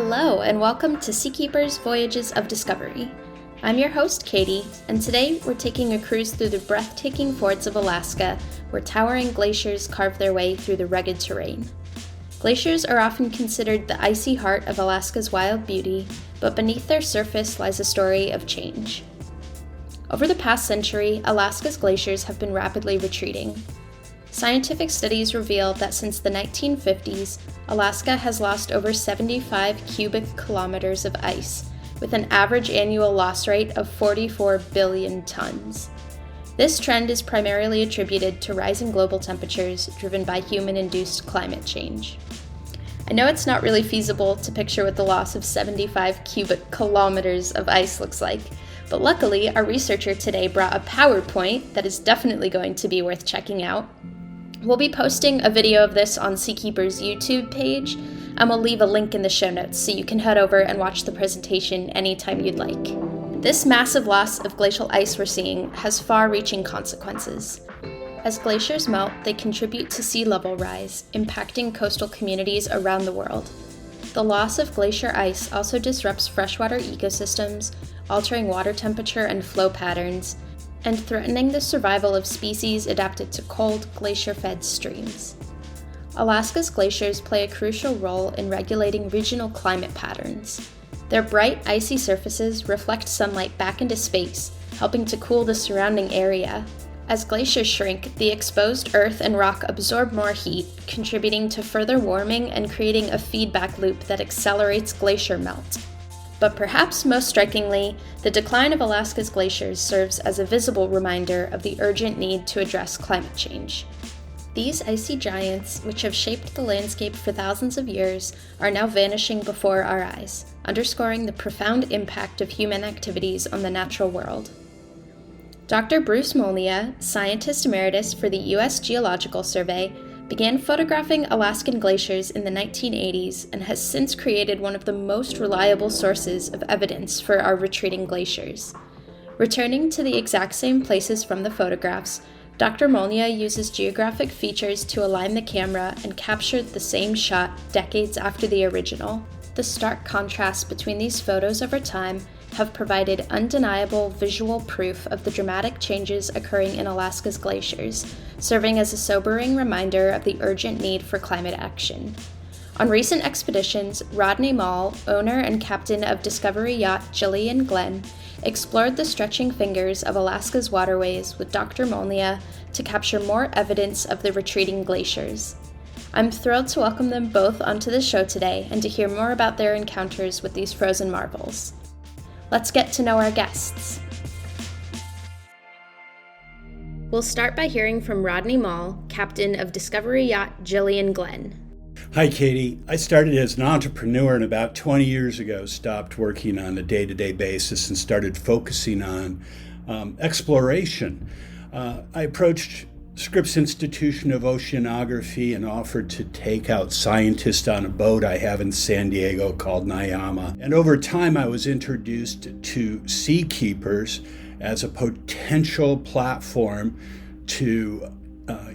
Hello, and welcome to SeaKeepers Voyages of Discovery. I'm your host, Katie, and today we're taking a cruise through the breathtaking fjords of Alaska, where towering glaciers carve their way through the rugged terrain. Glaciers are often considered the icy heart of Alaska's wild beauty, but beneath their surface lies a story of change. Over the past century, Alaska's glaciers have been rapidly retreating. Scientific studies reveal that since the 1950s, Alaska has lost over 75 cubic kilometers of ice, with an average annual loss rate of 44 billion tons. This trend is primarily attributed to rising global temperatures driven by human-induced climate change. I know it's not really feasible to picture what the loss of 75 cubic kilometers of ice looks like, but luckily our researcher today brought a PowerPoint that is definitely going to be worth checking out. We'll be posting a video of this on SeaKeepers YouTube page, and we'll leave a link in the show notes so you can head over and watch the presentation anytime you'd like. This massive loss of glacial ice we're seeing has far-reaching consequences. As glaciers melt, they contribute to sea level rise, impacting coastal communities around the world. The loss of glacier ice also disrupts freshwater ecosystems, altering water temperature and flow patterns, and threatening the survival of species adapted to cold, glacier-fed streams. Alaska's glaciers play a crucial role in regulating regional climate patterns. Their bright, icy surfaces reflect sunlight back into space, helping to cool the surrounding area. As glaciers shrink, the exposed earth and rock absorb more heat, contributing to further warming and creating a feedback loop that accelerates glacier melt. But perhaps most strikingly, the decline of Alaska's glaciers serves as a visible reminder of the urgent need to address climate change. These icy giants, which have shaped the landscape for thousands of years, are now vanishing before our eyes, underscoring the profound impact of human activities on the natural world. Dr. Bruce Molnia, scientist emeritus for the U.S. Geological Survey, began photographing Alaskan glaciers in the 1980s and has since created one of the most reliable sources of evidence for our retreating glaciers. Returning to the exact same places from the photographs, Dr. Molnia uses geographic features to align the camera and capture the same shot decades after the original. The stark contrast between these photos over time have provided undeniable visual proof of the dramatic changes occurring in Alaska's glaciers, serving as a sobering reminder of the urgent need for climate action. On recent expeditions, Rodney Moll, owner and captain of Discovery yacht Gillian Glenn, explored the stretching fingers of Alaska's waterways with Dr. Molnia to capture more evidence of the retreating glaciers. I'm thrilled to welcome them both onto the show today and to hear more about their encounters with these frozen marvels. Let's get to know our guests. We'll start by hearing from Rodney Moll, captain of Discovery yacht Gillian Glenn. Hi, Katie. I started as an entrepreneur and about 20 years ago stopped working on a day-to-day basis and started focusing on exploration. I approached Scripps Institution of Oceanography and offered to take out scientists on a boat I have in San Diego called Nayama. And over time, I was introduced to SeaKeepers as a potential platform to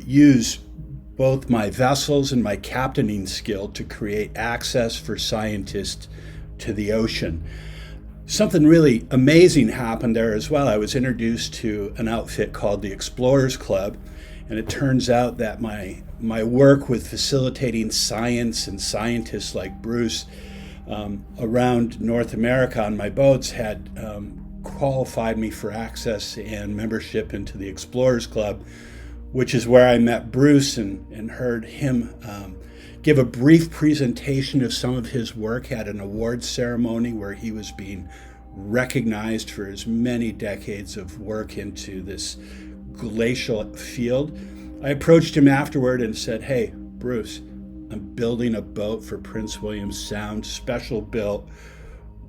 use both my vessels and my captaining skill to create access for scientists to the ocean. Something really amazing happened there as well. I was introduced to an outfit called the Explorers Club, and it turns out that my work with facilitating science and scientists like Bruce around North America on my boats had qualified me for access and membership into the Explorers Club, which is where I met Bruce and heard him give a brief presentation of some of his work at an awards ceremony where he was being recognized for his many decades of work into this glacial field. I approached him afterward and said, "Hey, Bruce, I'm building a boat for Prince William Sound, special built.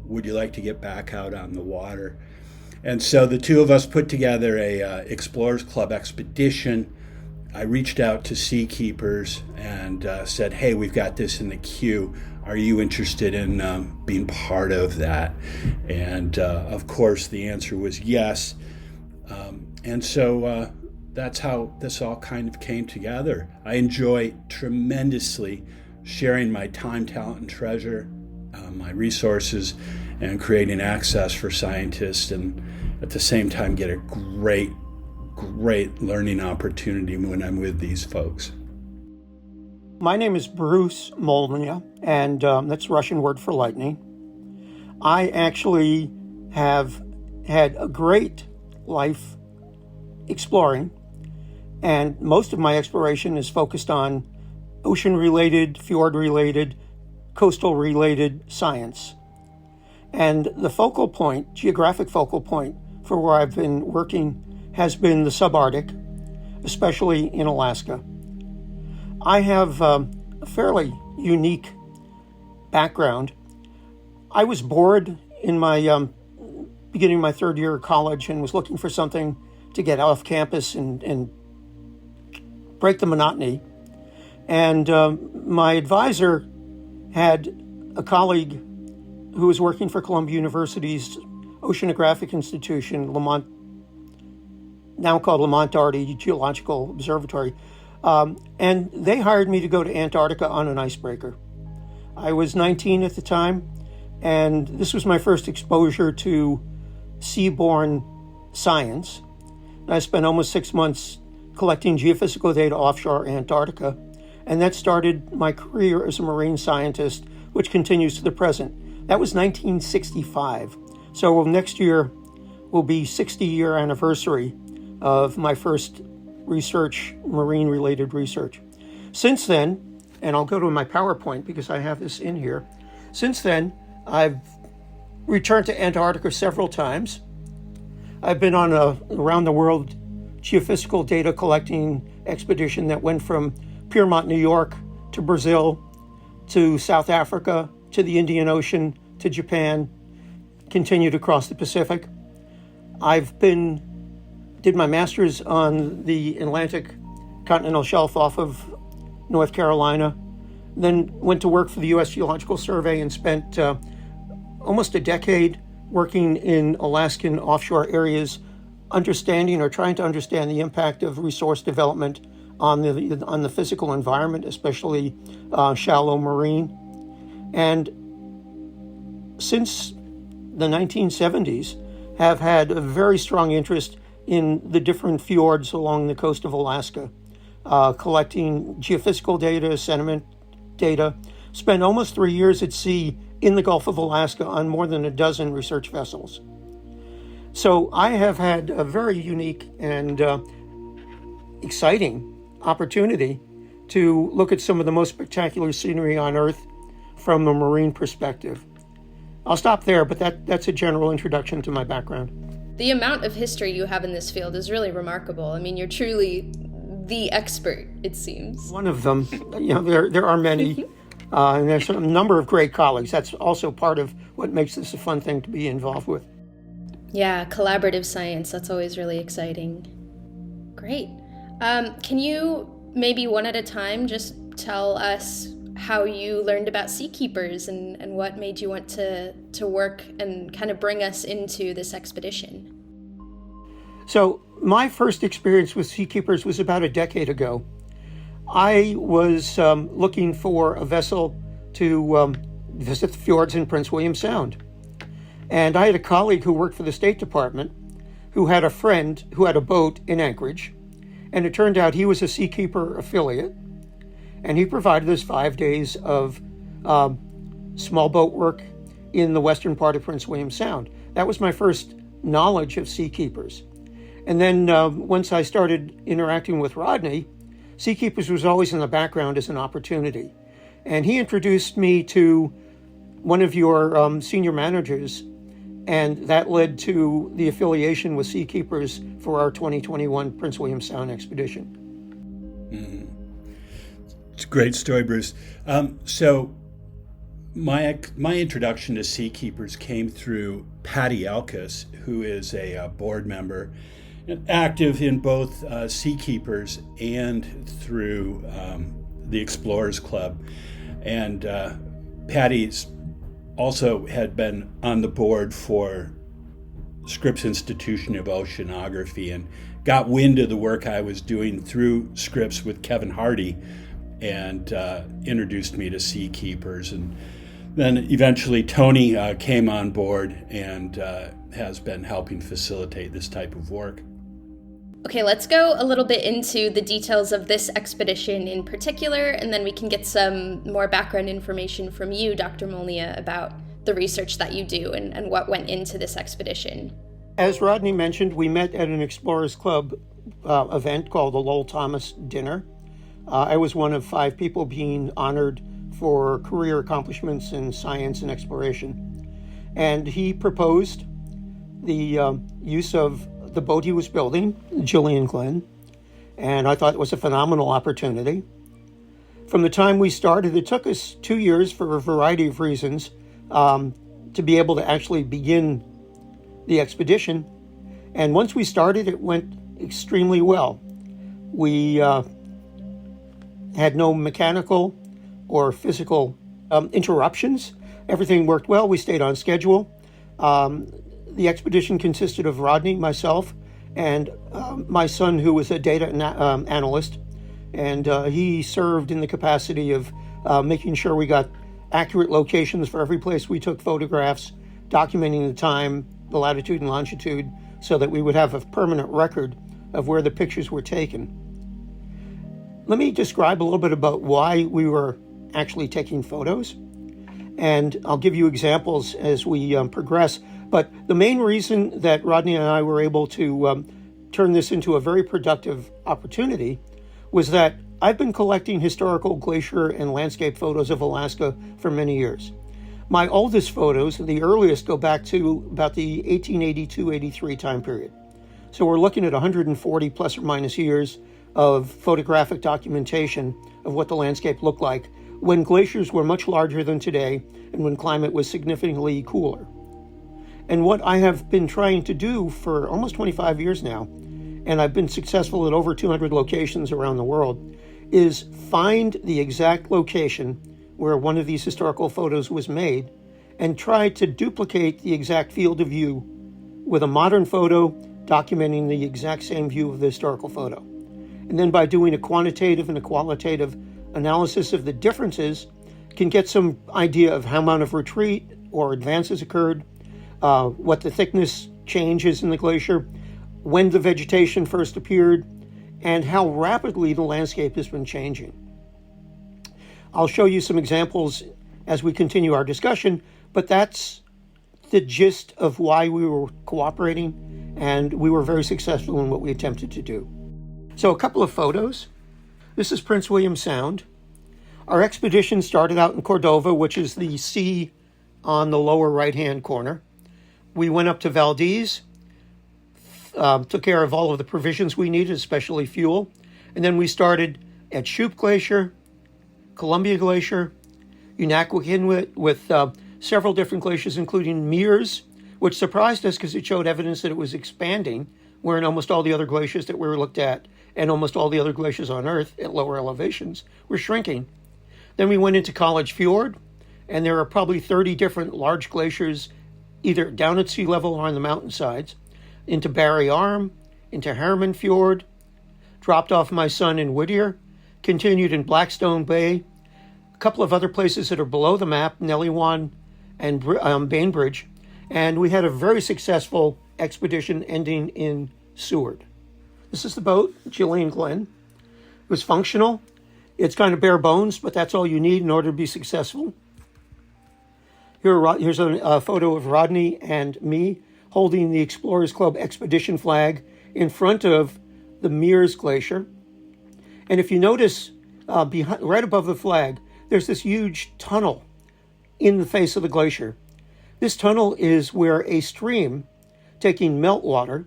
Would you like to get back out on the water?" And so the two of us put together a Explorers Club expedition. I reached out to SeaKeepers and said, "Hey, we've got this in the queue. Are you interested in being part of that?" And of course, the answer was yes. And so that's how this all kind of came together. I enjoy tremendously sharing my time, talent, and treasure my resources and creating access for scientists, and at the same time get a great learning opportunity when I'm with these folks. My name is Bruce Molnia, and that's a Russian word for lightning. I actually have had a great life exploring, and most of my exploration is focused on ocean-related, fjord-related, coastal-related science. And the focal point, geographic focal point for where I've been working has been the subarctic, especially in Alaska. I have a fairly unique background. I was bored in my beginning of my third year of college and was looking for something to get off campus and break the monotony. And my advisor had a colleague who was working for Columbia University's Oceanographic Institution, Lamont, now called Lamont Doherty Geological Observatory. And they hired me to go to Antarctica on an icebreaker. I was 19 at the time, and this was my first exposure to seaborne science. I spent almost 6 months collecting geophysical data offshore Antarctica, and that started my career as a marine scientist, which continues to the present. That was 1965. So next year will be 60-year anniversary of my first research, marine-related research. Since then, and I'll go to my PowerPoint because I have this in here. Since then, I've returned to Antarctica several times. I've been on a around-the-world geophysical data collecting expedition that went from Piermont, New York, to Brazil, to South Africa, to the Indian Ocean, to Japan, continued across the Pacific. Did my master's on the Atlantic continental shelf off of North Carolina, then went to work for the U.S. Geological Survey and spent almost a decade working in Alaskan offshore areas, understanding or trying to understand the impact of resource development on the physical environment, especially shallow marine. And since the 1970s, have had a very strong interest in the different fjords along the coast of Alaska, collecting geophysical data, sediment data. Spent almost 3 years at sea in the Gulf of Alaska on more than a dozen research vessels. So I have had a very unique and exciting opportunity to look at some of the most spectacular scenery on Earth from a marine perspective. I'll stop there, but that's a general introduction to my background. The amount of history you have in this field is really remarkable. I mean, you're truly the expert, it seems. One of them. There are many, and there's a number of great colleagues. That's also part of what makes this a fun thing to be involved with. Yeah, collaborative science, that's always really exciting. Great. Can you maybe one at a time just tell us how you learned about SeaKeepers and what made you want to work and kind of bring us into this expedition? So my first experience with SeaKeepers was about a decade ago. I was looking for a vessel to visit the fjords in Prince William Sound. And I had a colleague who worked for the State Department who had a friend who had a boat in Anchorage. And it turned out he was a SeaKeeper affiliate. And he provided us 5 days of small boat work in the western part of Prince William Sound. That was my first knowledge of SeaKeepers. And then once I started interacting with Rodney, SeaKeepers was always in the background as an opportunity. And he introduced me to one of your senior managers, and that led to the affiliation with SeaKeepers for our 2021 Prince William Sound expedition. Mm-hmm. It's a great story, Bruce. So my introduction to SeaKeepers came through Patty Elkis, who is a board member and active in both SeaKeepers and through the Explorers Club. And Patty's also had been on the board for Scripps Institution of Oceanography and got wind of the work I was doing through Scripps with Kevin Hardy and introduced me to SeaKeepers. And Then eventually Tony came on board and has been helping facilitate this type of work. Okay, let's go a little bit into the details of this expedition in particular, and then we can get some more background information from you, Dr. Molnia, about the research that you do and what went into this expedition. As Rodney mentioned, we met at an Explorers Club event called the Lowell Thomas Dinner. I was one of 5 people being honored for career accomplishments in science and exploration. And he proposed the use of the boat he was building, Gillian Glenn, and I thought it was a phenomenal opportunity. From the time we started, it took us 2 years for a variety of reasons to be able to actually begin the expedition. And once we started, it went extremely well. We had no mechanical or physical interruptions. Everything worked well. We stayed on schedule. The expedition consisted of Rodney, myself, and my son, who was a data analyst, and he served in the capacity of making sure we got accurate locations for every place we took photographs, documenting the time, the latitude and longitude, so that we would have a permanent record of where the pictures were taken. Let me describe a little bit about why we were actually taking photos, and I'll give you examples as we progress. But the main reason that Rodney and I were able to turn this into a very productive opportunity was that I've been collecting historical glacier and landscape photos of Alaska for many years. My oldest photos, the earliest, go back to about the 1882-83 time period. So we're looking at 140 plus or minus years of photographic documentation of what the landscape looked like when glaciers were much larger than today and when climate was significantly cooler. And what I have been trying to do for almost 25 years now, and I've been successful at over 200 locations around the world, is find the exact location where one of these historical photos was made and try to duplicate the exact field of view with a modern photo documenting the exact same view of the historical photo. And then by doing a quantitative and a qualitative analysis of the differences, can get some idea of how amount of retreat or advances occurred, what the thickness changes in the glacier, when the vegetation first appeared, and how rapidly the landscape has been changing. I'll show you some examples as we continue our discussion, but that's the gist of why we were cooperating, and we were very successful in what we attempted to do. So a couple of photos. This is Prince William Sound. Our expedition started out in Cordova, which is the sea on the lower right-hand corner. We went up to Valdez, took care of all of the provisions we needed, especially fuel. And then we started at Shoup Glacier, Columbia Glacier, Unaquakinwit, with several different glaciers, including Mears, which surprised us because it showed evidence that it was expanding, wherein almost all the other glaciers that we were looked at and almost all the other glaciers on Earth at lower elevations were shrinking. Then we went into College Fjord, and there are probably 30 different large glaciers either down at sea level or on the mountainsides, into Barry Arm, into Herman Fjord, dropped off my son in Whittier, continued in Blackstone Bay, a couple of other places that are below the map, Neliwan and Bainbridge, and we had a very successful expedition ending in Seward. This is the boat, Gillian Glenn. It was functional. It's kind of bare bones, but that's all you need in order to be successful. Here's a photo of Rodney and me holding the Explorers Club expedition flag in front of the Mears Glacier. And if you notice, right above the flag, there's this huge tunnel in the face of the glacier. This tunnel is where a stream taking meltwater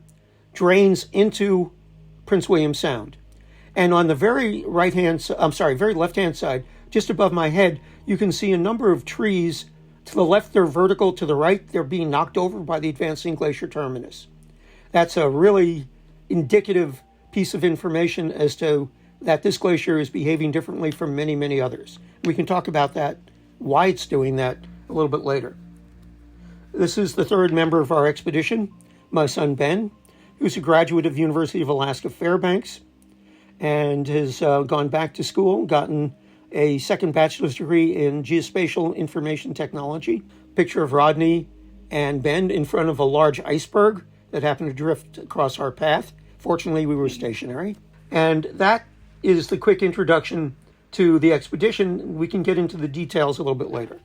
drains into Prince William Sound. And on the very left-hand side, just above my head, you can see a number of trees. To the left, they're vertical. To the right, they're being knocked over by the advancing glacier terminus. That's a really indicative piece of information as to that this glacier is behaving differently from many, many others. We can talk about that, why it's doing that, a little bit later. This is the third member of our expedition, my son Ben, who's a graduate of the University of Alaska Fairbanks and has gone back to school, gotten a second bachelor's degree in geospatial information technology. Picture of Rodney and Ben in front of a large iceberg that happened to drift across our path. Fortunately, we were stationary. And that is the quick introduction to the expedition. We can get into the details a little bit later.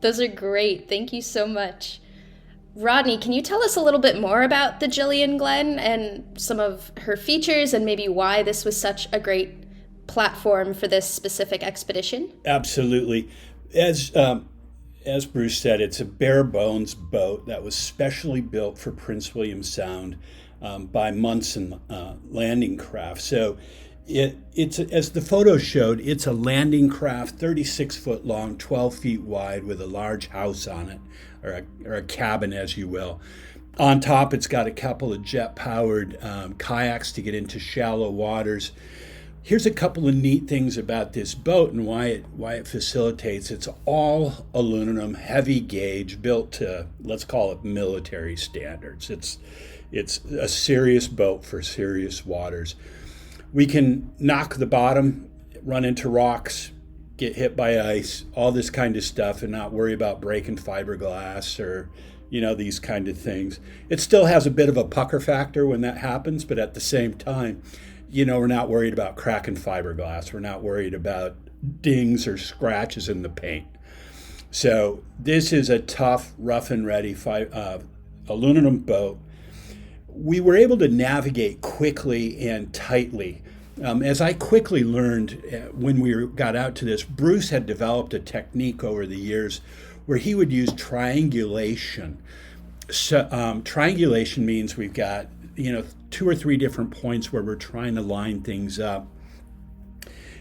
Those are great. Thank you so much. Rodney, can you tell us a little bit more about the Jillian Glen and some of her features and maybe why this was such a great platform for this specific expedition? Absolutely. As Bruce said, it's a bare bones boat that was specially built for Prince William Sound by Munson landing craft. So it's as the photo showed, it's a landing craft, 36 foot long, 12 feet wide, with a large house on it, or a cabin, as you will. On top, it's got a couple of jet-powered kayaks to get into shallow waters. Here's a couple of neat things about this boat and why it facilitates. It's all aluminum, heavy gauge, built to, let's call it, military standards. It's a serious boat for serious waters. We can knock the bottom, run into rocks, get hit by ice, all this kind of stuff, and not worry about breaking fiberglass or, these kind of things. It still has a bit of a pucker factor when that happens, but at the same time, we're not worried about cracking fiberglass. We're not worried about dings or scratches in the paint. So this is a tough, rough and ready aluminum boat. We were able to navigate quickly and tightly. As I quickly learned when we got out to this, Bruce had developed a technique over the years where he would use triangulation. So, triangulation means we've got, 2 or 3 different points where we're trying to line things up.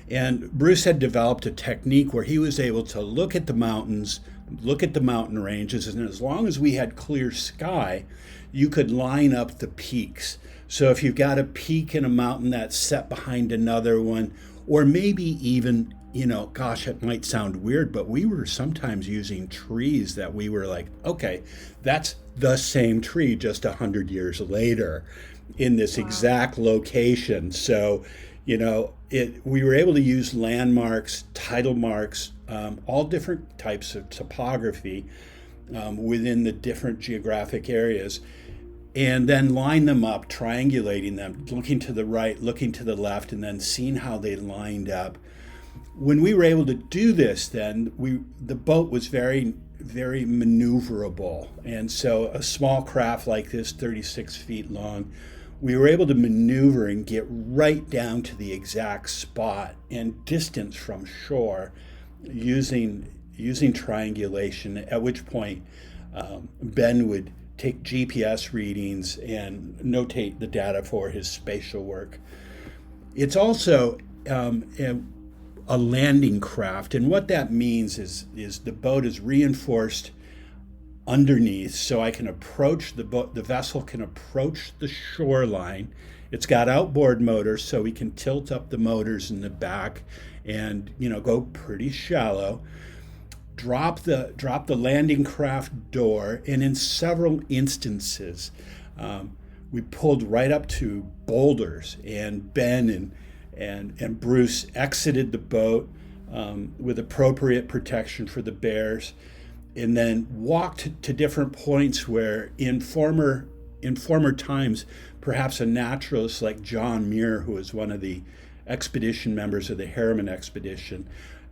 And Bruce had developed a technique where he was able to look at the mountains, look at the mountain ranges, and as long as we had clear sky, you could line up the peaks. So if you've got a peak in a mountain that's set behind another one, or maybe even, it might sound weird, but we were sometimes using trees that we were like, okay, that's the same tree just 100 years later in this exact location. So, we were able to use landmarks, tidal marks, all different types of topography within the different geographic areas, and then line them up, triangulating them, looking to the right, looking to the left, and then seeing how they lined up. When we were able to do this, then the boat was very, very maneuverable. And so a small craft like this, 36 feet long, we were able to maneuver and get right down to the exact spot and distance from shore using triangulation, at which point Ben would take GPS readings and notate the data for his spatial work. It's also a landing craft, and what that means is the boat is reinforced underneath, so I can approach the vessel can approach the shoreline. It's got outboard motors, so we can tilt up the motors in the back and go pretty shallow. Drop the landing craft door, and in several instances, we pulled right up to boulders, and Ben and Bruce exited the boat with appropriate protection for the bears, and then walked to different points where in former times, perhaps a naturalist like John Muir, who was one of the expedition members of the Harriman expedition,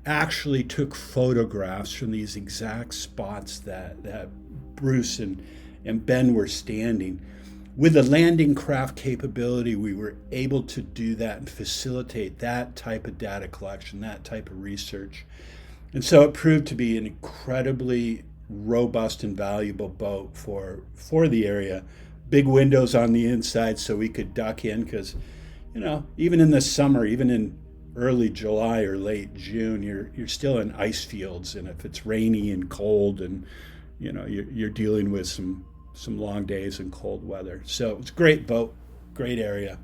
actually took photographs from these exact spots that Bruce and Ben were standing. With the landing craft capability, we were able to do that and facilitate that type of data collection, that type of research. And so it proved to be an incredibly robust and valuable boat for the area. Big windows on the inside so we could duck in, because, even in the summer, even in early July or late June, you're still in ice fields, and if it's rainy and cold, and you're dealing with some long days and cold weather. So it's a great boat, great area,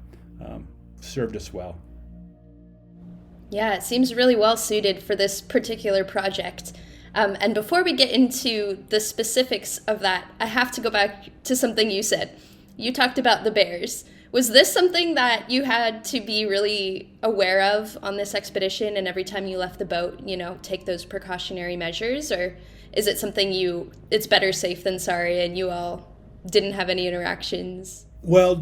served us well. Yeah, it seems really well suited for this particular project. And before we get into the specifics of that, I have to go back to something you said. You talked about the bears, Was this something that you had to be really aware of on this expedition, and every time you left the boat, take those precautionary measures? Or is it something it's better safe than sorry, and you all didn't have any interactions? Well,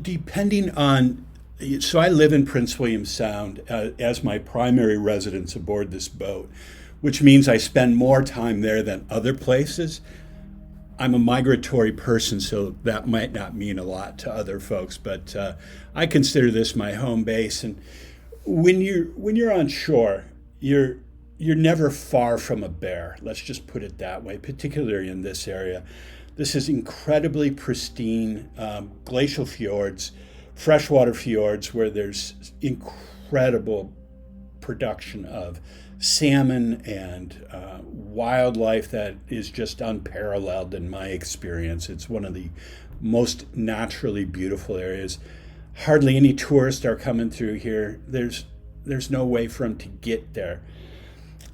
so I live in Prince William Sound as my primary residence aboard this boat, which means I spend more time there than other places. I'm a migratory person, so that might not mean a lot to other folks, but I consider this my home base. And when you're on shore, you're never far from a bear. Let's just put it that way, particularly in this area. This is incredibly pristine glacial fjords, freshwater fjords, where there's incredible production of salmon and wildlife that is just unparalleled in my experience. It's one of the most naturally beautiful areas. Hardly any tourists are coming through here. There's no way for them to get there.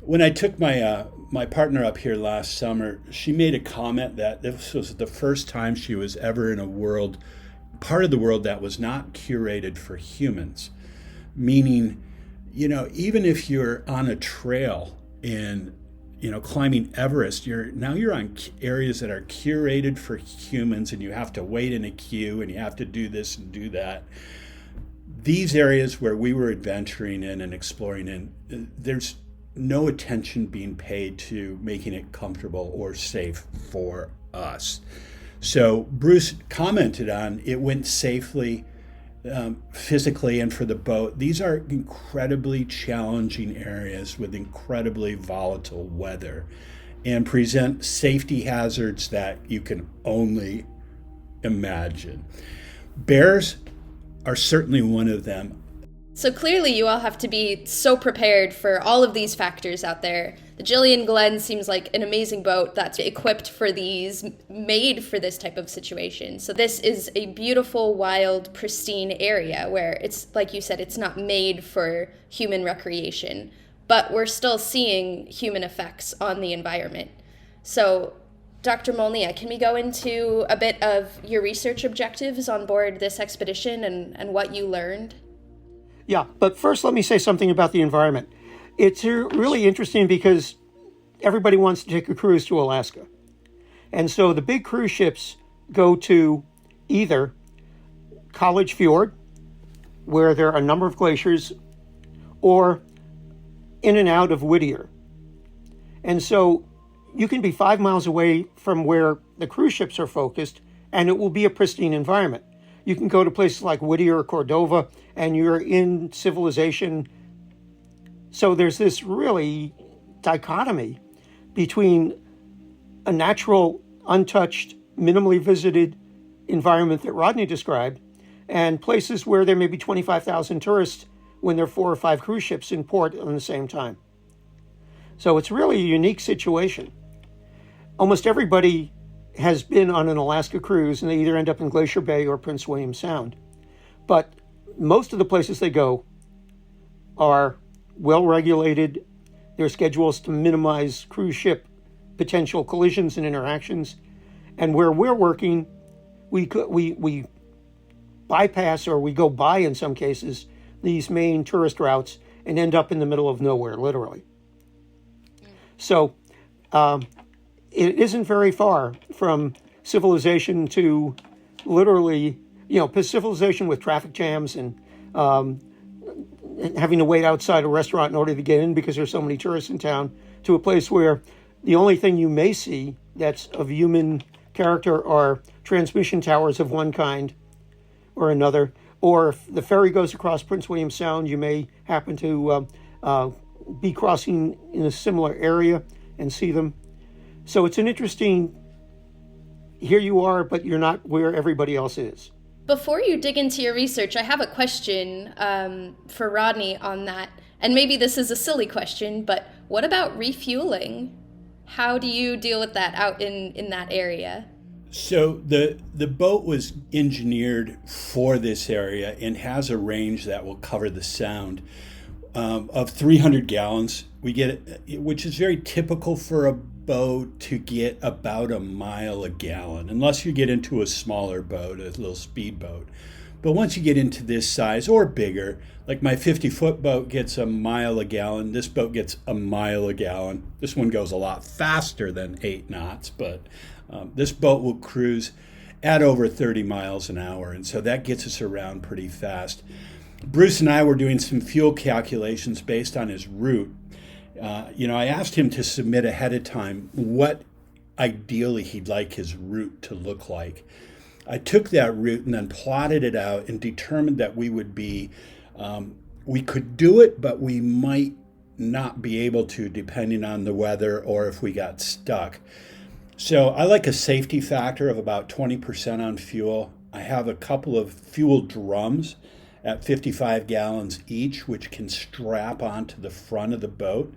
When I took my partner up here last summer, she made a comment that this was the first time she was ever in a part of the world that was not curated for humans, meaning, even if you're on a trail in, climbing Everest, you're on areas that are curated for humans, and you have to wait in a queue and you have to do this and do that. These areas where we were adventuring in and exploring in, there's no attention being paid to making it comfortable or safe for us. So Bruce commented on it went safely, physically, and for the boat. These are incredibly challenging areas with incredibly volatile weather and present safety hazards that you can only imagine. Bears are certainly one of them. So clearly you all have to be so prepared for all of these factors out there. The Gillian Glenn seems like an amazing boat that's equipped for made for this type of situation. So this is a beautiful, wild, pristine area where it's, like you said, it's not made for human recreation, but we're still seeing human effects on the environment. So Dr. Molnia, can we go into a bit of your research objectives on board this expedition and what you learned? Yeah, but first let me say something about the environment. It's really interesting because everybody wants to take a cruise to Alaska. And so the big cruise ships go to either College Fjord, where there are a number of glaciers, or in and out of Whittier. And so you can be 5 miles away from where the cruise ships are focused, and it will be a pristine environment. You can go to places like Whittier or Cordova, and you're in civilization. So there's this really dichotomy between a natural, untouched, minimally visited environment that Rodney described, and places where there may be 25,000 tourists when there are 4 or 5 cruise ships in port at the same time. So it's really a unique situation. Almost everybody has been on an Alaska cruise, and they either end up in Glacier Bay or Prince William Sound. But most of the places they go are well-regulated. There are schedules to minimize cruise ship potential collisions and interactions. And where we're working, we bypass, or we go by in some cases, these main tourist routes and end up in the middle of nowhere, literally. So it isn't very far from civilization to literally, civilization with traffic jams and having to wait outside a restaurant in order to get in because there's so many tourists in town, to a place where the only thing you may see that's of human character are transmission towers of one kind or another. Or if the ferry goes across Prince William Sound, you may happen to be crossing in a similar area and see them. So it's an interesting, here you are, but you're not where everybody else is. Before you dig into your research, I have a question for Rodney on that. And maybe this is a silly question, but what about refueling? How do you deal with that out in that area? So the boat was engineered for this area and has a range that will cover the sound of 300 gallons. We get it, which is very typical for a boat to get about a mile a gallon, unless you get into a smaller boat, a little speedboat. But once you get into this size or bigger, like my 50-foot boat gets a mile a gallon, this boat gets a mile a gallon. This one goes a lot faster than 8 knots, but this boat will cruise at over 30 miles an hour, and so that gets us around pretty fast. Bruce and I were doing some fuel calculations based on his route. I asked him to submit ahead of time what ideally he'd like his route to look like. I took that route and then plotted it out and determined that we could do it, but we might not be able to depending on the weather or if we got stuck. So I like a safety factor of about 20% on fuel. I have a couple of fuel drums at 55 gallons each, which can strap onto the front of the boat.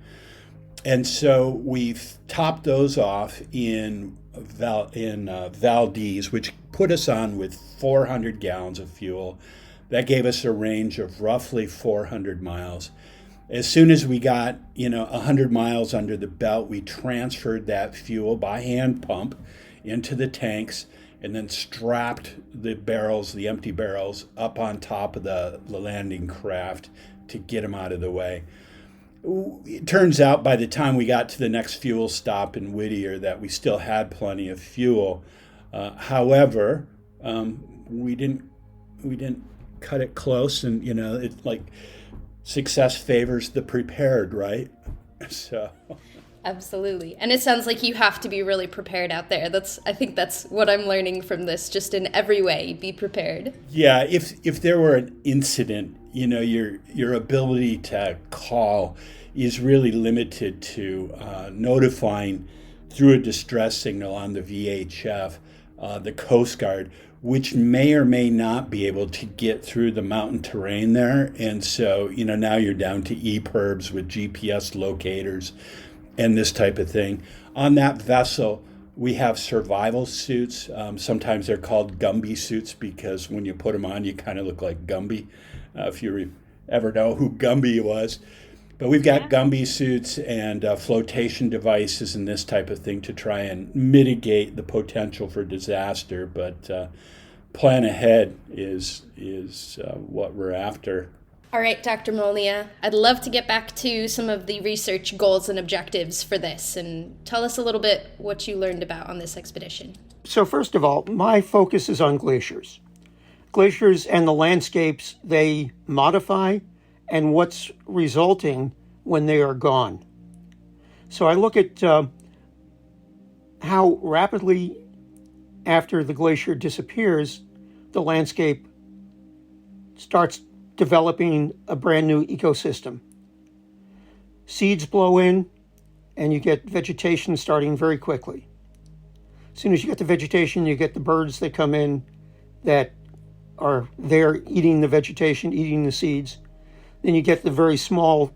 And so we've topped those off in Valdez, which put us on with 400 gallons of fuel. That gave us a range of roughly 400 miles. As soon as we got, 100 miles under the belt, we transferred that fuel by hand pump into the tanks and then strapped the empty barrels, up on top of the landing craft to get them out of the way. It turns out by the time we got to the next fuel stop in Whittier that we still had plenty of fuel. However, we didn't cut it close, and it's like success favors the prepared, right? So. Absolutely. And it sounds like you have to be really prepared out there. I think that's what I'm learning from this, just in every way, be prepared. Yeah, if there were an incident, your ability to call is really limited to notifying through a distress signal on the VHF, the Coast Guard, which may or may not be able to get through the mountain terrain there. And so, now you're down to EPIRBs with GPS locators and this type of thing. On that vessel, we have survival suits. Sometimes they're called Gumby suits because when you put them on, you kind of look like Gumby, if you ever know who Gumby was. But we've got Gumby suits and flotation devices and this type of thing to try and mitigate the potential for disaster. But plan ahead is what we're after. All right, Dr. Molnia, I'd love to get back to some of the research goals and objectives for this, and tell us a little bit what you learned about on this expedition. So first of all, my focus is on glaciers. Glaciers and the landscapes they modify and what's resulting when they are gone. So I look at how rapidly after the glacier disappears, the landscape starts developing a brand new ecosystem. Seeds blow in and you get vegetation starting very quickly. As soon as you get the vegetation, you get the birds that come in that are there eating the vegetation, eating the seeds. Then you get the very small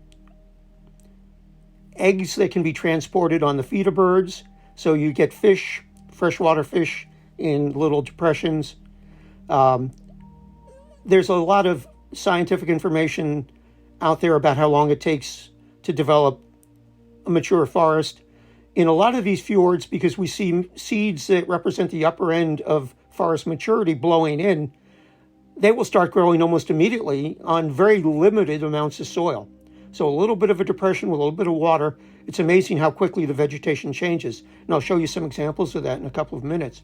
eggs that can be transported on the feeder birds. So you get fish, freshwater fish in little depressions. There's a lot of scientific information out there about how long it takes to develop a mature forest. In a lot of these fjords, because we see seeds that represent the upper end of forest maturity blowing in, they will start growing almost immediately on very limited amounts of soil. So a little bit of a depression with a little bit of water, it's amazing how quickly the vegetation changes. And I'll show you some examples of that in a couple of minutes.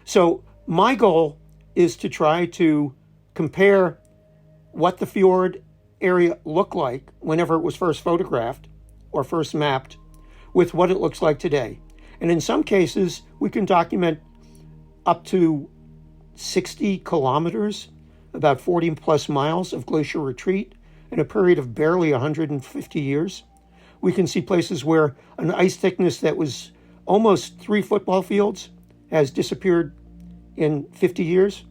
So my goal is to try to compare what the fjord area looked like whenever it was first photographed or first mapped with what it looks like today. And in some cases, we can document up to 60 kilometers, about 40 plus miles of glacial retreat in a period of barely 150 years. We can see places where an ice thickness that was almost 3 football fields has disappeared in 50 years.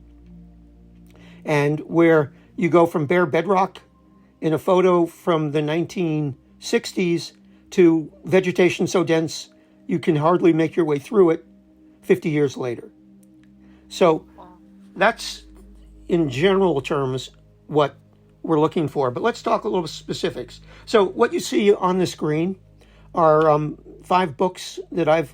And where you go from bare bedrock in a photo from the 1960s to vegetation so dense you can hardly make your way through it 50 years later. So that's, in general terms, what we're looking for. But let's talk a little specifics. So what you see on the screen are 5 books that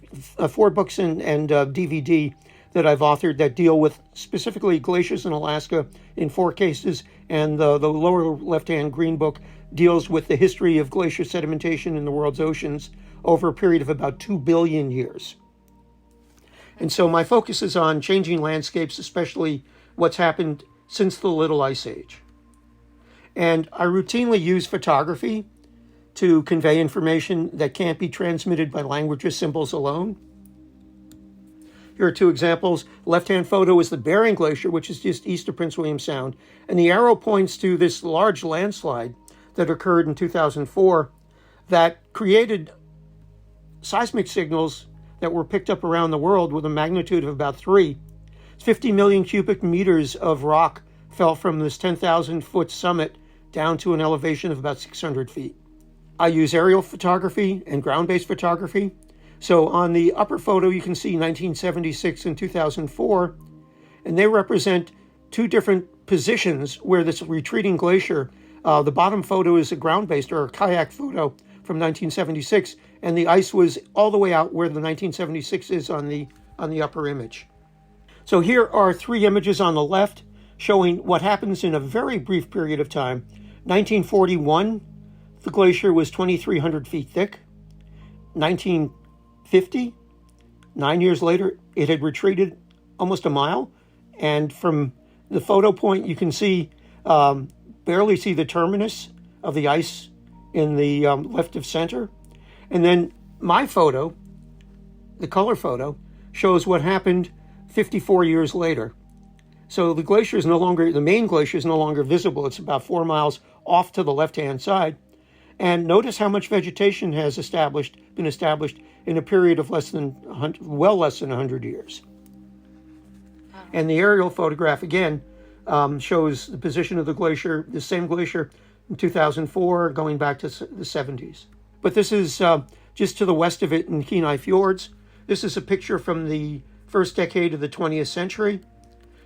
4 books and DVD that I've authored that deal with specifically glaciers in Alaska in 4 cases, and the lower left-hand green book deals with the history of glacier sedimentation in the world's oceans over a period of about 2 billion years. And so my focus is on changing landscapes, especially what's happened since the Little Ice Age. And I routinely use photography to convey information that can't be transmitted by language or symbols alone. Here are 2 examples. Left-hand photo is the Bering Glacier, which is just east of Prince William Sound. And the arrow points to this large landslide that occurred in 2004 that created seismic signals that were picked up around the world with a magnitude of about 3. 50 million cubic meters of rock fell from this 10,000-foot summit down to an elevation of about 600 feet. I use aerial photography and ground-based photography. So on the upper photo, you can see 1976 and 2004, and they represent 2 different positions where this retreating glacier, the bottom photo is a ground-based or a kayak photo from 1976, and the ice was all the way out where the 1976 is on the upper image. So here are 3 images on the left showing what happens in a very brief period of time. 1941, the glacier was 2,300 feet thick. 1950, 9 years later, it had retreated almost a mile. And from the photo point, you can see, barely see the terminus of the ice in the left of center. And then my photo, the color photo, shows what happened 54 years later. So the glacier is no longer, the main glacier is no longer visible. It's about 4 miles off to the left-hand side. And notice how much vegetation has been established in a period of well less than 100 years. And the aerial photograph, again, shows the position of the glacier, the same glacier in 2004, going back to the 70s. But this is just to the west of it in Kenai Fjords. This is a picture from the first decade of the 20th century.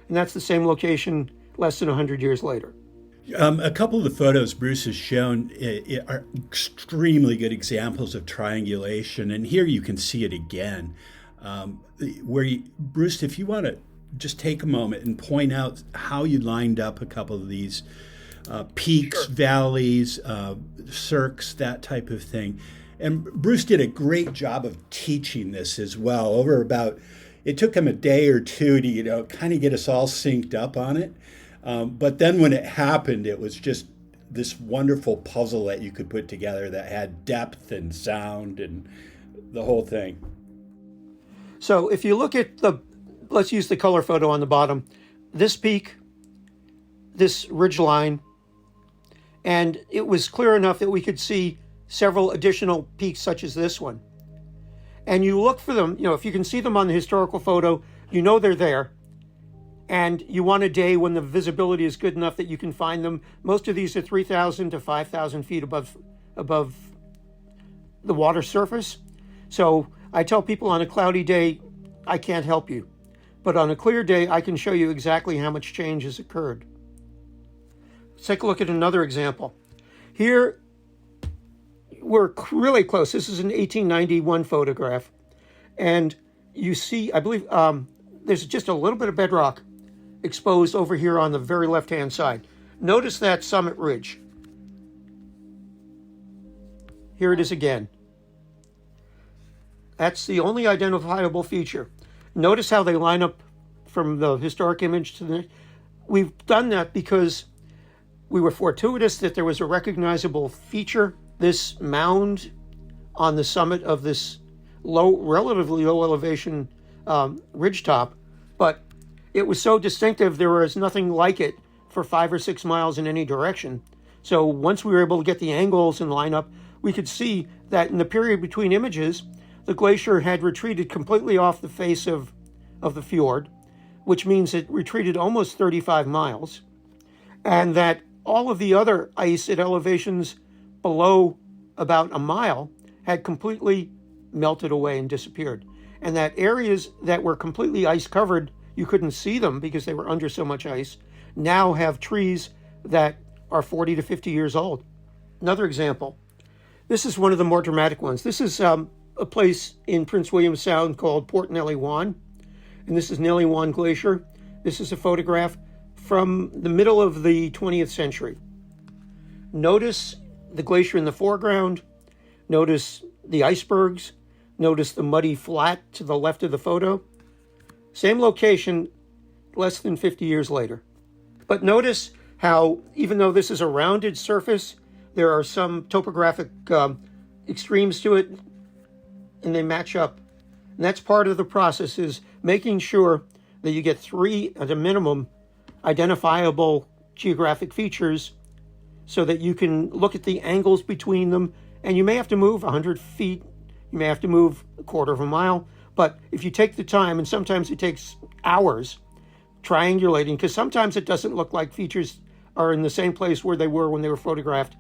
And that's the same location less than 100 years later. A couple of the photos Bruce has shown are extremely good examples of triangulation. And here you can see it again. Bruce, if you want to just take a moment and point out how you lined up a couple of these peaks, sure, valleys, cirques, that type of thing. And Bruce did a great job of teaching this as well. It took him a day or 2 to, kind of get us all synced up on it. But then when it happened, it was just this wonderful puzzle that you could put together that had depth and sound and the whole thing. So if you look at let's use the color photo on the bottom, this peak, this ridge line, and it was clear enough that we could see several additional peaks such as this one. And you look for them, if you can see them on the historical photo, they're there. And you want a day when the visibility is good enough that you can find them. Most of these are 3,000 to 5,000 feet above the water surface. So I tell people on a cloudy day, I can't help you. But on a clear day, I can show you exactly how much change has occurred. Let's take a look at another example. Here, we're really close. This is an 1891 photograph. And you see, I believe, there's just a little bit of bedrock exposed over here on the very left-hand side. Notice that summit ridge. Here it is again. That's the only identifiable feature. Notice how they line up from the historic image to the... We've done that because we were fortuitous that there was a recognizable feature, this mound on the summit of this relatively low elevation ridgetop, but it was so distinctive there was nothing like it for 5 or 6 miles in any direction. So once we were able to get the angles and line up, we could see that in the period between images, the glacier had retreated completely off the face of the fjord, which means it retreated almost 35 miles, and that all of the other ice at elevations below about a mile had completely melted away and disappeared. And that areas that were completely ice covered, you couldn't see them because they were under so much ice, now have trees that are 40 to 50 years old. Another example, this is one of the more dramatic ones. This is a place in Prince William Sound called Port Nellie Wan, and this is Nellie Wan Glacier. This is a photograph from the middle of the 20th century. Notice the glacier in the foreground, notice the icebergs, notice the muddy flat to the left of the photo. Same location, less than 50 years later. But notice how, even though this is a rounded surface, there are some topographic extremes to it, and they match up. And that's part of the process, is making sure that you get 3, at a minimum, identifiable geographic features so that you can look at the angles between them. And you may have to move 100 feet, you may have to move a quarter of a mile, but if you take the time, and sometimes it takes hours triangulating, because sometimes it doesn't look like features are in the same place where they were when they were photographed,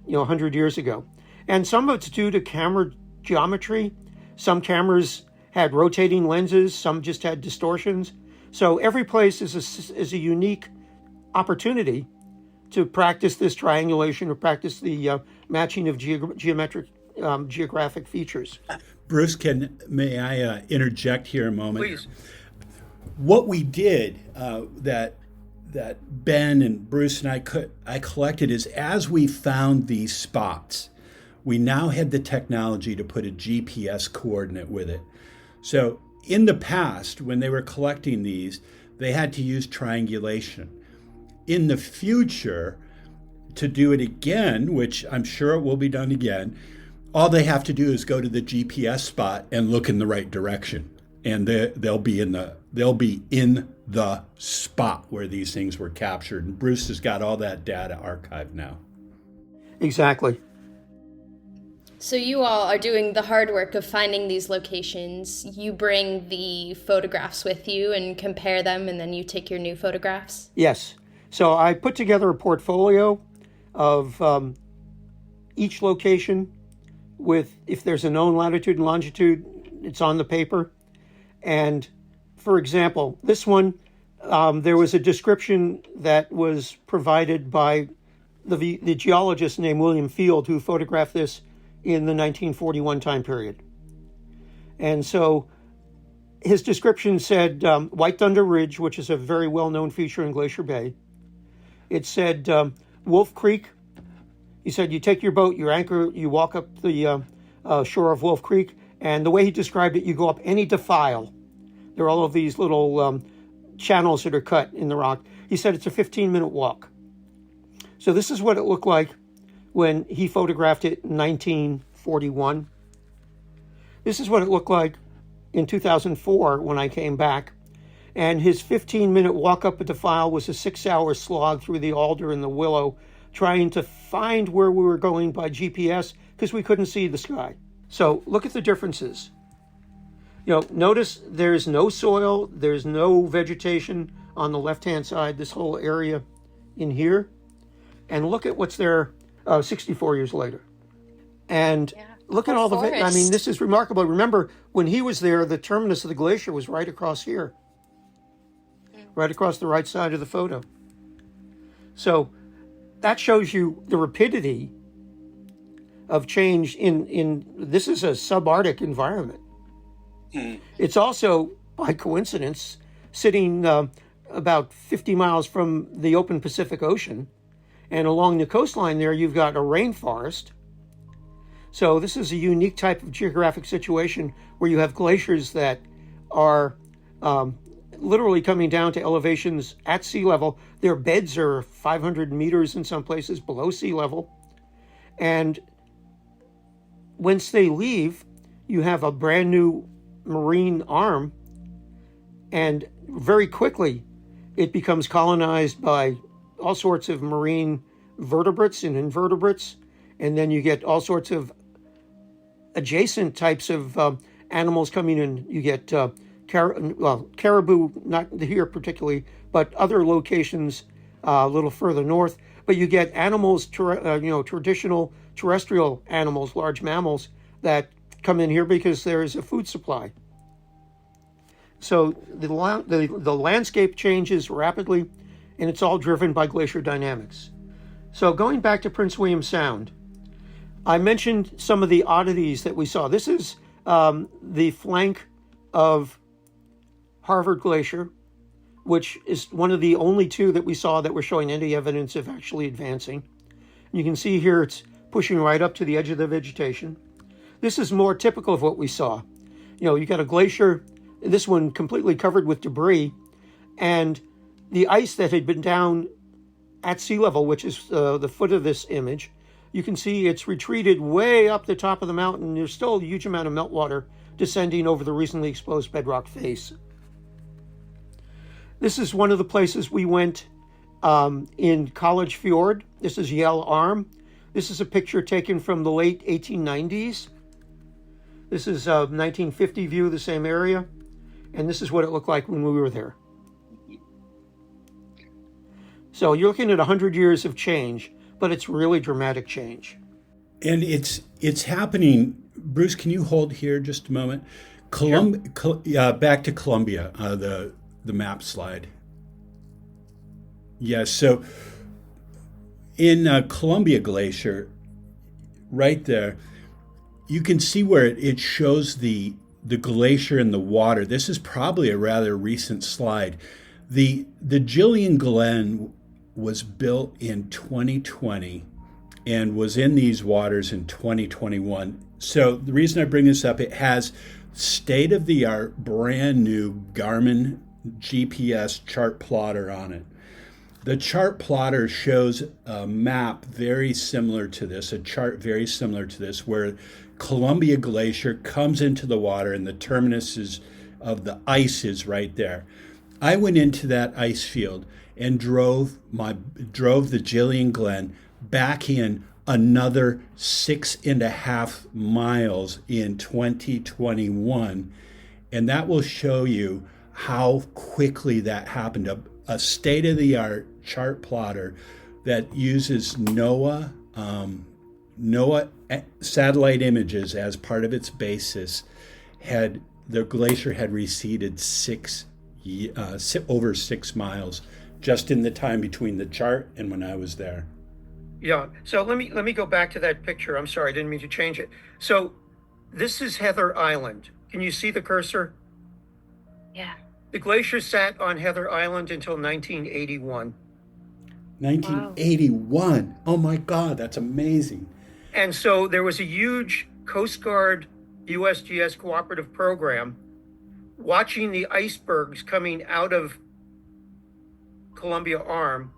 100 years ago. And some of it's due to camera geometry. Some cameras had rotating lenses, some just had distortions. So every place is a unique opportunity to practice this triangulation or practice the matching of geographic features. Bruce, may I interject here a moment? Please. What we did that Ben and Bruce and I collected is, as we found these spots, we now had the technology to put a GPS coordinate with it. So in the past, when they were collecting these, they had to use triangulation. In the future, to do it again, which I'm sure it will be done again, all they have to do is go to the GPS spot and look in the right direction, and they'll be in the spot where these things were captured. And Bruce has got all that data archived now. Exactly. So you all are doing the hard work of finding these locations. You bring the photographs with you and compare them, and then you take your new photographs? Yes. So I put together a portfolio of each location with, if there's a known latitude and longitude, it's on the paper. And for example, this one, there was a description that was provided by the geologist named William Field, who photographed this in the 1941 time period. And so his description said White Thunder Ridge, which is a very well-known feature in Glacier Bay. It said Wolf Creek. He said you take your boat, your anchor, you walk up the shore of Wolf Creek, and the way he described it, you go up any defile. There are all of these little channels that are cut in the rock. He said it's a 15-minute walk. So this is what it looked like when he photographed it in 1941. This is what it looked like in 2004 when I came back. And his 15-minute walk up a defile was a 6-hour slog through the alder and the willow, trying to find where we were going by GPS because we couldn't see the sky. So look at the differences. Notice there's no soil, there's no vegetation on the left-hand side, this whole area in here. And look at what's there 64 years later. And look at all the, this is remarkable. Remember, when he was there, the terminus of the glacier was right across here, right across the right side of the photo. So that shows you the rapidity of change in this is a subarctic environment. It's also, by coincidence, sitting about 50 miles from the open Pacific Ocean. And along the coastline there, you've got a rainforest. So this is a unique type of geographic situation where you have glaciers that are literally coming down to elevations at sea level. Their beds are 500 meters in some places below sea level. And once they leave, you have a brand new marine arm. And very quickly, it becomes colonized by all sorts of marine vertebrates and invertebrates, and then you get all sorts of adjacent types of animals coming in. You get caribou, not here particularly, but other locations a little further north. But you get animals, traditional terrestrial animals, large mammals that come in here because there is a food supply. So the landscape changes rapidly, and it's all driven by glacier dynamics. So going back to Prince William Sound, I mentioned some of the oddities that we saw. This is the flank of Harvard Glacier, which is one of the only two that we saw that were showing any evidence of actually advancing. You can see here it's pushing right up to the edge of the vegetation. This is more typical of what we saw. You got a glacier, this one completely covered with debris, and the ice that had been down at sea level, which is the foot of this image, you can see it's retreated way up the top of the mountain. There's still a huge amount of meltwater descending over the recently exposed bedrock face. This is one of the places we went in College Fjord. This is Yell Arm. This is a picture taken from the late 1890s. This is a 1950 view of the same area. And this is what it looked like when we were there. So you're looking at 100 years of change, but it's really dramatic change. And it's happening. Bruce, can you hold here just a moment? Back to Columbia, the map slide. Yes, so in Columbia Glacier, right there, you can see where it shows the glacier in the water. This is probably a rather recent slide. The Jillian Glen was built in 2020 and was in these waters in 2021. So the reason I bring this up, it has state-of-the-art, brand new Garmin GPS chart plotter on it. The chart plotter shows a map very similar to this, a chart very similar to this, where Columbia Glacier comes into the water and the terminus of the ice is right there. I went into that ice field and drove the Jillian Glen back in another 6.5 miles in 2021. And that will show you how quickly that happened. A state-of-the-art chart plotter that uses NOAA satellite images as part of its basis the glacier had receded over 6 miles just in the time between the chart and when I was there. Yeah, so let me go back to that picture. I'm sorry, I didn't mean to change it. So this is Heather Island. Can you see the cursor? Yeah. The glacier sat on Heather Island until 1981. 1981. Wow. Oh my God, that's amazing. And so there was a huge Coast Guard USGS cooperative program watching the icebergs coming out of Columbia Arm,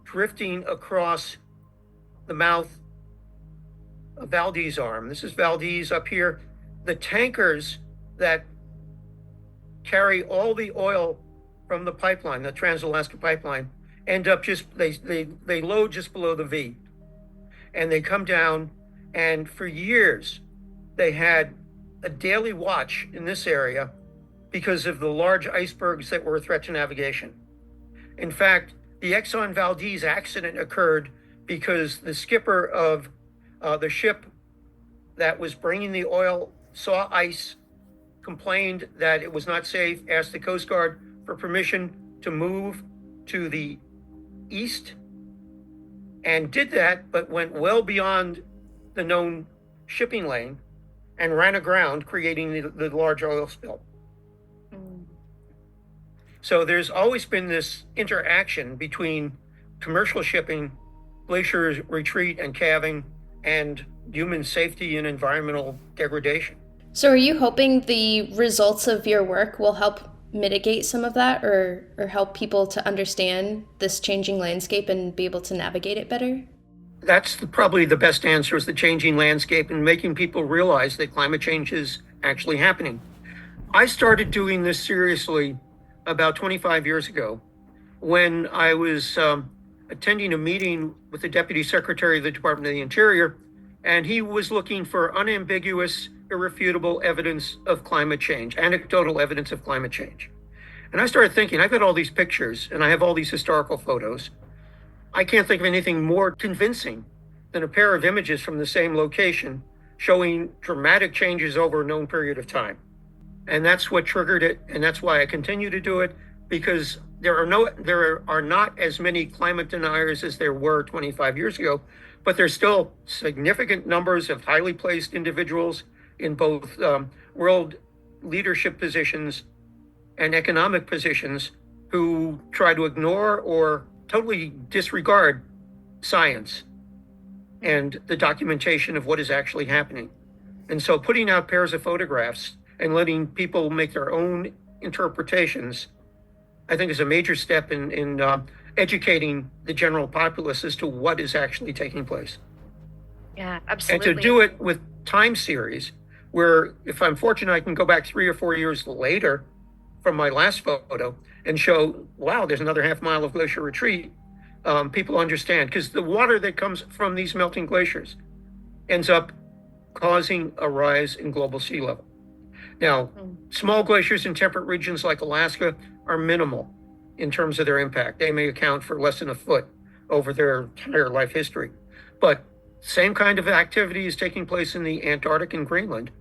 drifting across the mouth of Valdez Arm. This is Valdez up here. The tankers that carry all the oil from the pipeline, the Trans-Alaska pipeline, end up they load just below the V. And they come down, and for years, they had a daily watch in this area because of the large icebergs that were a threat to navigation. In fact, the Exxon Valdez accident occurred because the skipper of the ship that was bringing the oil saw ice, complained that it was not safe, asked the Coast Guard for permission to move to the east, and did that, but went well beyond the known shipping lane and ran aground, creating the large oil spill. So there's always been this interaction between commercial shipping, glacier retreat and calving, and human safety and environmental degradation. So are you hoping the results of your work will help mitigate some of that or help people to understand this changing landscape and be able to navigate it better? That's probably the best answer, is the changing landscape and making people realize that climate change is actually happening. I started doing this seriously about 25 years ago when I was attending a meeting with the Deputy Secretary of the Department of the Interior, and he was looking for unambiguous, irrefutable evidence of climate change, anecdotal evidence of climate change. And I started thinking, I've got all these pictures and I have all these historical photos. I can't think of anything more convincing than a pair of images from the same location showing dramatic changes over a known period of time. And that's what triggered it, and that's why I continue to do it, because there are not as many climate deniers as there were 25 years ago, but there's still significant numbers of highly placed individuals in both world leadership positions and economic positions who try to ignore or totally disregard science and the documentation of what is actually happening. And so putting out pairs of photographs and letting people make their own interpretations, I think, is a major step in educating the general populace as to what is actually taking place. Yeah, absolutely. And to do it with time series, where if I'm fortunate, I can go back 3 or 4 years later from my last photo and show, wow, there's another half mile of glacier retreat. People understand, because the water that comes from these melting glaciers ends up causing a rise in global sea level. Now, small glaciers in temperate regions like Alaska are minimal in terms of their impact. They may account for less than a foot over their entire life history. But same kind of activity is taking place in the Antarctic and Greenland.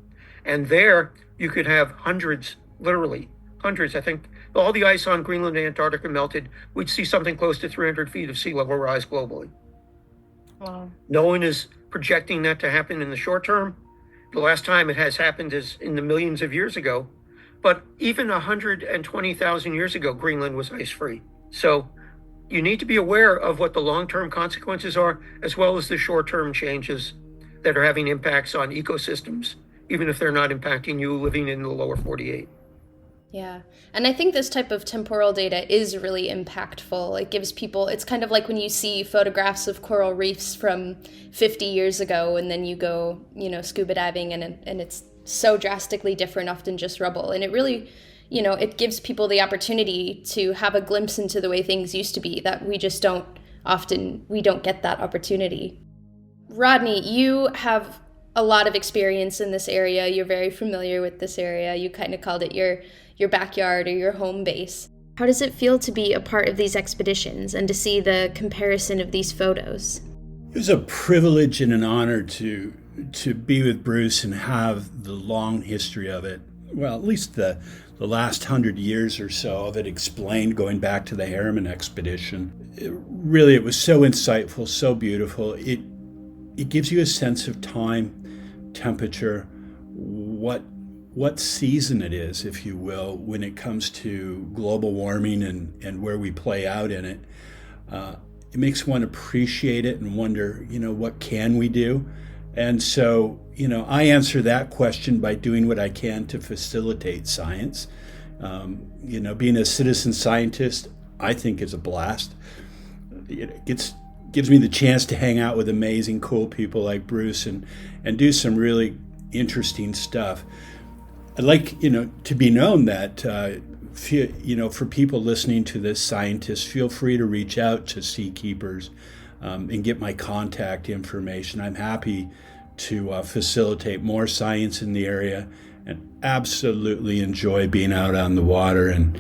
And there you could have hundreds, literally hundreds. I think all the ice on Greenland and Antarctica melted. We'd see something close to 300 feet of sea level rise globally. Wow. No one is projecting that to happen in the short term. The last time it has happened is in the millions of years ago. But even 120,000 years ago, Greenland was ice-free. So you need to be aware of what the long-term consequences are, as well as the short-term changes that are having impacts on ecosystems, even if they're not impacting you living in the lower 48. Yeah. And I think this type of temporal data is really impactful. It gives people, it's kind of like when you see photographs of coral reefs from 50 years ago, and then you go, scuba diving, and it's so drastically different, often just rubble. And it really, it gives people the opportunity to have a glimpse into the way things used to be that we just don't get that opportunity. Rodney, you have a lot of experience in this area. You're very familiar with this area. You kind of called it your backyard or your home base. How does it feel to be a part of these expeditions and to see the comparison of these photos? It was a privilege and an honor to be with Bruce and have the long history of it. Well, at least the last 100 years or so of it explained, going back to the Harriman expedition. It was so insightful, so beautiful. It gives you a sense of time, temperature, what season it is, if you will, when it comes to global warming and where we play out in it. It makes one appreciate it and wonder, what can we do? And so, I answer that question by doing what I can to facilitate science. Being a citizen scientist, I think, is a blast. It gives me the chance to hang out with amazing, cool people like Bruce and do some really interesting stuff. I'd like, to be known that, for people listening to this, scientists, feel free to reach out to SeaKeepers and get my contact information. I'm happy to facilitate more science in the area and absolutely enjoy being out on the water and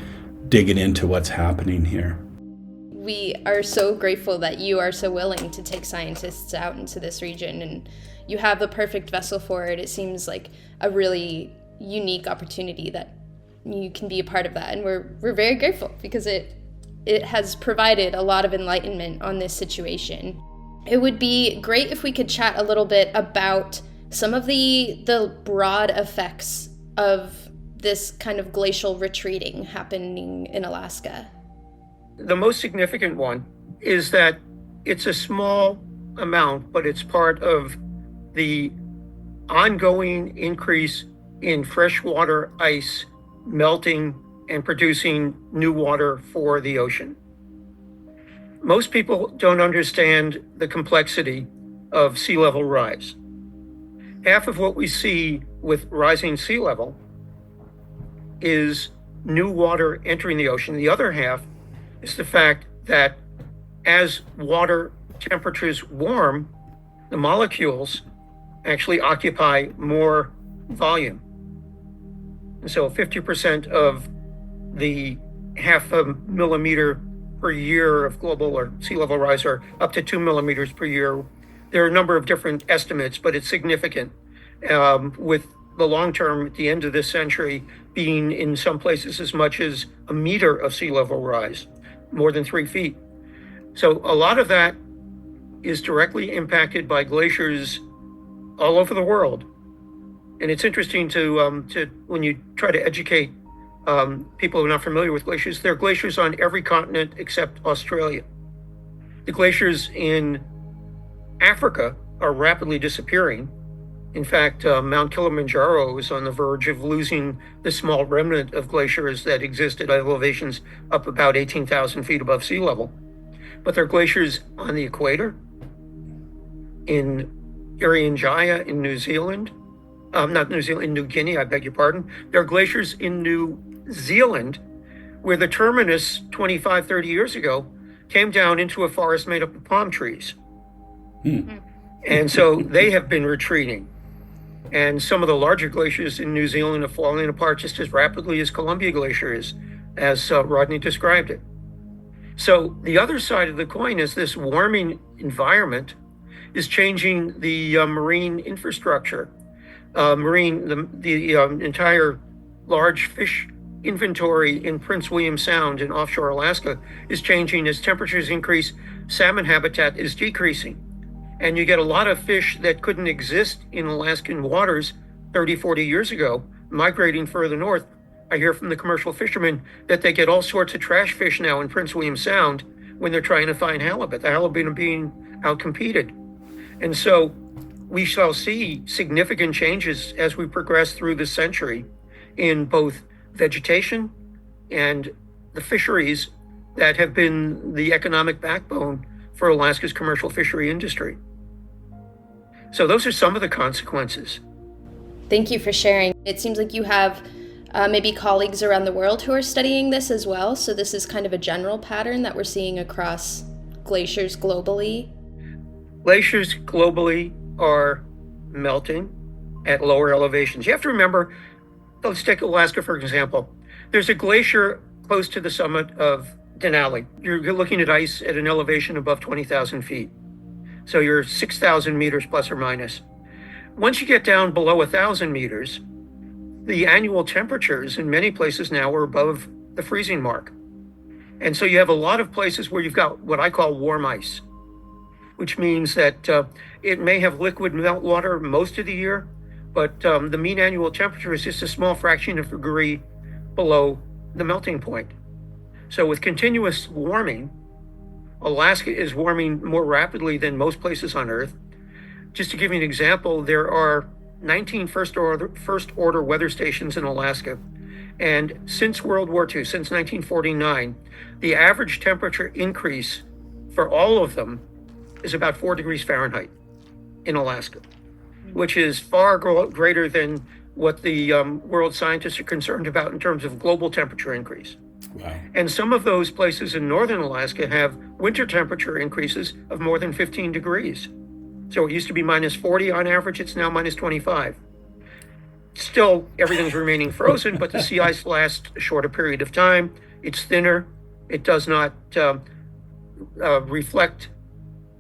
digging into what's happening here. We are so grateful that you are so willing to take scientists out into this region, and you have the perfect vessel for it. It seems like a really unique opportunity that you can be a part of that, and we're very grateful because it has provided a lot of enlightenment on this situation. It would be great if we could chat a little bit about some of the broad effects of this kind of glacial retreating happening in Alaska. The most significant one is that it's a small amount, but it's part of the ongoing increase in freshwater ice melting and producing new water for the ocean. Most people don't understand the complexity of sea level rise. Half of what we see with rising sea level is new water entering the ocean. The other half is the fact that as water temperatures warm, the molecules actually occupy more volume. And so 50% of the half a millimeter per year of global or sea level rise, or up to 2 millimeters per year. There are a number of different estimates, but it's significant. With the long term, at the end of this century, being in some places as much as a meter of sea level rise, more than 3 feet. So a lot of that is directly impacted by glaciers all over the world. And it's interesting to when you try to educate people who are not familiar with glaciers, there are glaciers on every continent except Australia. The glaciers in Africa are rapidly disappearing. In fact, Mount Kilimanjaro is on the verge of losing the small remnant of glaciers that exist at elevations up about 18,000 feet above sea level. But there are glaciers on the equator, in Irian Jaya in New Zealand, not New Zealand, in New Guinea, I beg your pardon. There are glaciers in New Zealand where the terminus 25, 30 years ago came down into a forest made up of palm trees. And so they have been retreating. And some of the larger glaciers in New Zealand are falling apart just as rapidly as Columbia Glacier is, as Rodney described it. So the other side of the coin is this warming environment is changing the marine infrastructure. The entire large fish inventory in Prince William Sound in offshore Alaska is changing as temperatures increase. Salmon habitat is decreasing. And you get a lot of fish that couldn't exist in Alaskan waters 30, 40 years ago, migrating further north. I hear from the commercial fishermen that they get all sorts of trash fish now in Prince William Sound when they're trying to find halibut. The halibut are being outcompeted. And so we shall see significant changes as we progress through the century in both vegetation and the fisheries that have been the economic backbone for Alaska's commercial fishery industry. So those are some of the consequences. Thank you for sharing. It seems like you have maybe colleagues around the world who are studying this as well. So this is kind of a general pattern that we're seeing across glaciers globally. Glaciers globally are melting at lower elevations. You have to remember, let's take Alaska for example. There's a glacier close to the summit of Denali. You're looking at ice at an elevation above 20,000 feet. So you're 6,000 meters plus or minus. Once you get down below 1,000 meters, the annual temperatures in many places now are above the freezing mark. And so you have a lot of places where you've got what I call warm ice, which means that it may have liquid meltwater most of the year, but the mean annual temperature is just a small fraction of a degree below the melting point. So with continuous warming, Alaska is warming more rapidly than most places on Earth. Just to give you an example, there are 19 first order weather stations in Alaska. And since World War II, since 1949, the average temperature increase for all of them is about 4 degrees Fahrenheit in Alaska, which is far greater than what the world scientists are concerned about in terms of global temperature increase. Wow. And some of those places in northern Alaska have winter temperature increases of more than 15 degrees. So it used to be minus 40 on average, it's now minus 25. Still, everything's remaining frozen, but the sea ice lasts a shorter period of time. It's thinner. It does not reflect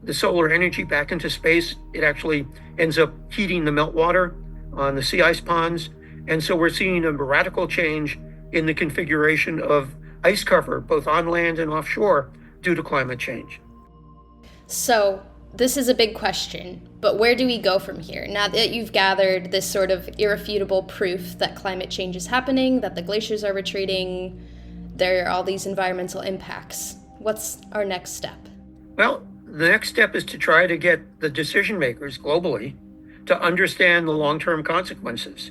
the solar energy back into space. It actually ends up heating the meltwater on the sea ice ponds. And so we're seeing a radical change in the configuration of ice cover, both on land and offshore, due to climate change. So this is a big question, but where do we go from here? Now that you've gathered this sort of irrefutable proof that climate change is happening, that the glaciers are retreating, there are all these environmental impacts, what's our next step? Well, the next step is to try to get the decision makers globally to understand the long-term consequences.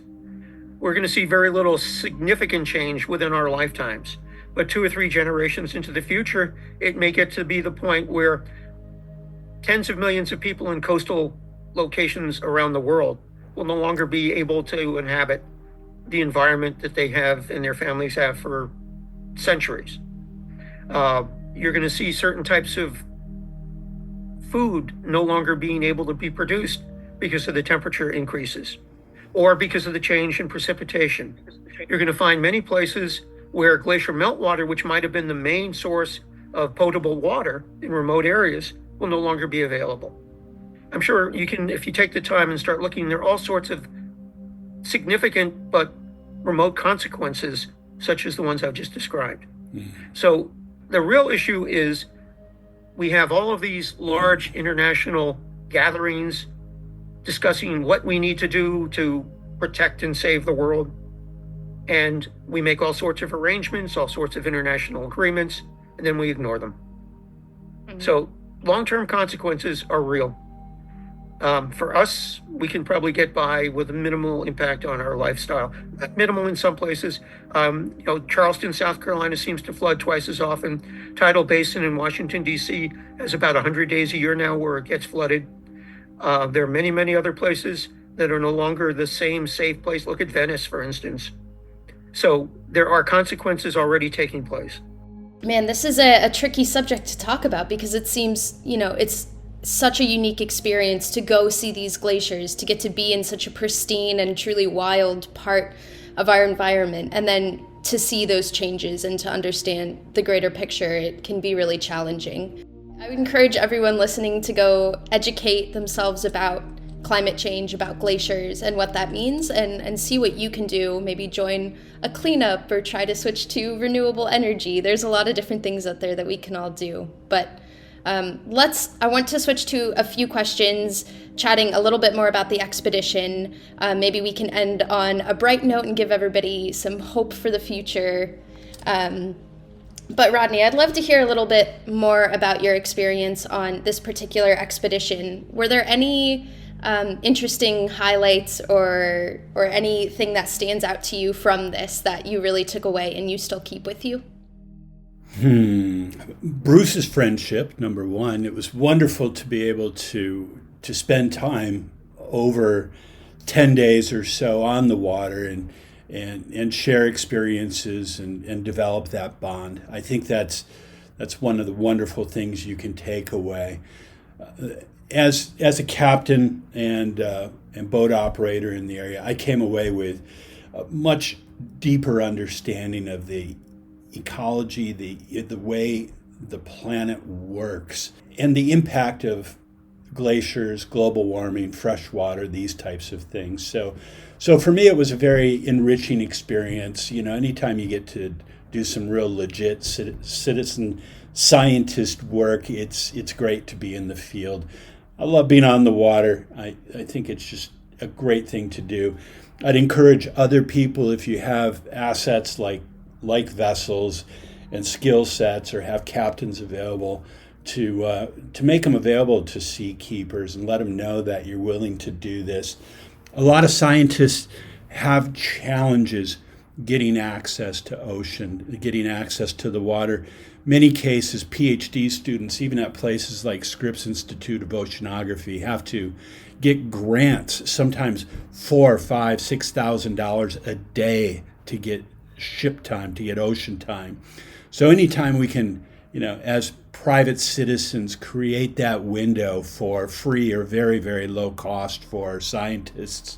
We're going to see very little significant change within our lifetimes, but 2 or 3 generations into the future, it may get to be the point where tens of millions of people in coastal locations around the world will no longer be able to inhabit the environment that they have and their families have for centuries. You're going to see certain types of food no longer being able to be produced because of the temperature increases or because of the change in precipitation. You're going to find many places where glacier meltwater, which might have been the main source of potable water in remote areas, will no longer be available. I'm sure you can, if you take the time and start looking, there are all sorts of significant but remote consequences, such as the ones I've just described. So the real issue is we have all of these large international gatherings discussing what we need to do to protect and save the world. and we make all sorts of arrangements, all sorts of international agreements, and then we ignore them. So long-term consequences are real. For us, we can probably get by with a minimal impact on our lifestyle. Minimal in some places. Charleston, South Carolina seems to flood twice as often. Tidal Basin in Washington, D.C. has about 100 days a year now where it gets flooded. There are many, many other places that are no longer the same safe place. Look at Venice, for instance. So there are consequences already taking place. Man, this is a tricky subject to talk about because it seems, it's such a unique experience to go see these glaciers, to get to be in such a pristine and truly wild part of our environment, and then to see those changes and to understand the greater picture. It can be really challenging. I would encourage everyone listening to go educate themselves about climate change, about glaciers and what that means, and see what you can do. Maybe join a cleanup or try to switch to renewable energy. There's a lot of different things out there that we can all do. But I want to switch to a few questions, chatting a little bit more about the expedition. Maybe we can end on a bright note and give everybody some hope for the future. But Rodney, I'd love to hear a little bit more about your experience on this particular expedition. Were there any interesting highlights or anything that stands out to you from this that you really took away and you still keep with you? Bruce's friendship, number one. It was wonderful to be able to spend time over 10 days or so on the water and share experiences and develop that bond. I think that's one of the wonderful things you can take away. As a captain and boat operator in the area, I came away with a much deeper understanding of the ecology, the way the planet works, and the impact of glaciers, global warming, fresh water, these types of things. So for me, it was a very enriching experience. Anytime you get to do some real legit citizen scientist work, it's great to be in the field. I love being on the water. I think it's just a great thing to do. I'd encourage other people, if you have assets like vessels and skill sets, or have captains available, to make them available to SeaKeepers and let them know that you're willing to do this. A lot of scientists have challenges getting access to ocean, getting access to the water. Many cases, PhD students, even at places like Scripps Institute of Oceanography, have to get grants, sometimes $4,000, $5,000, $6,000 a day to get ship time, to get ocean time. So anytime we can, as private citizens, create that window for free or very, very low cost for scientists,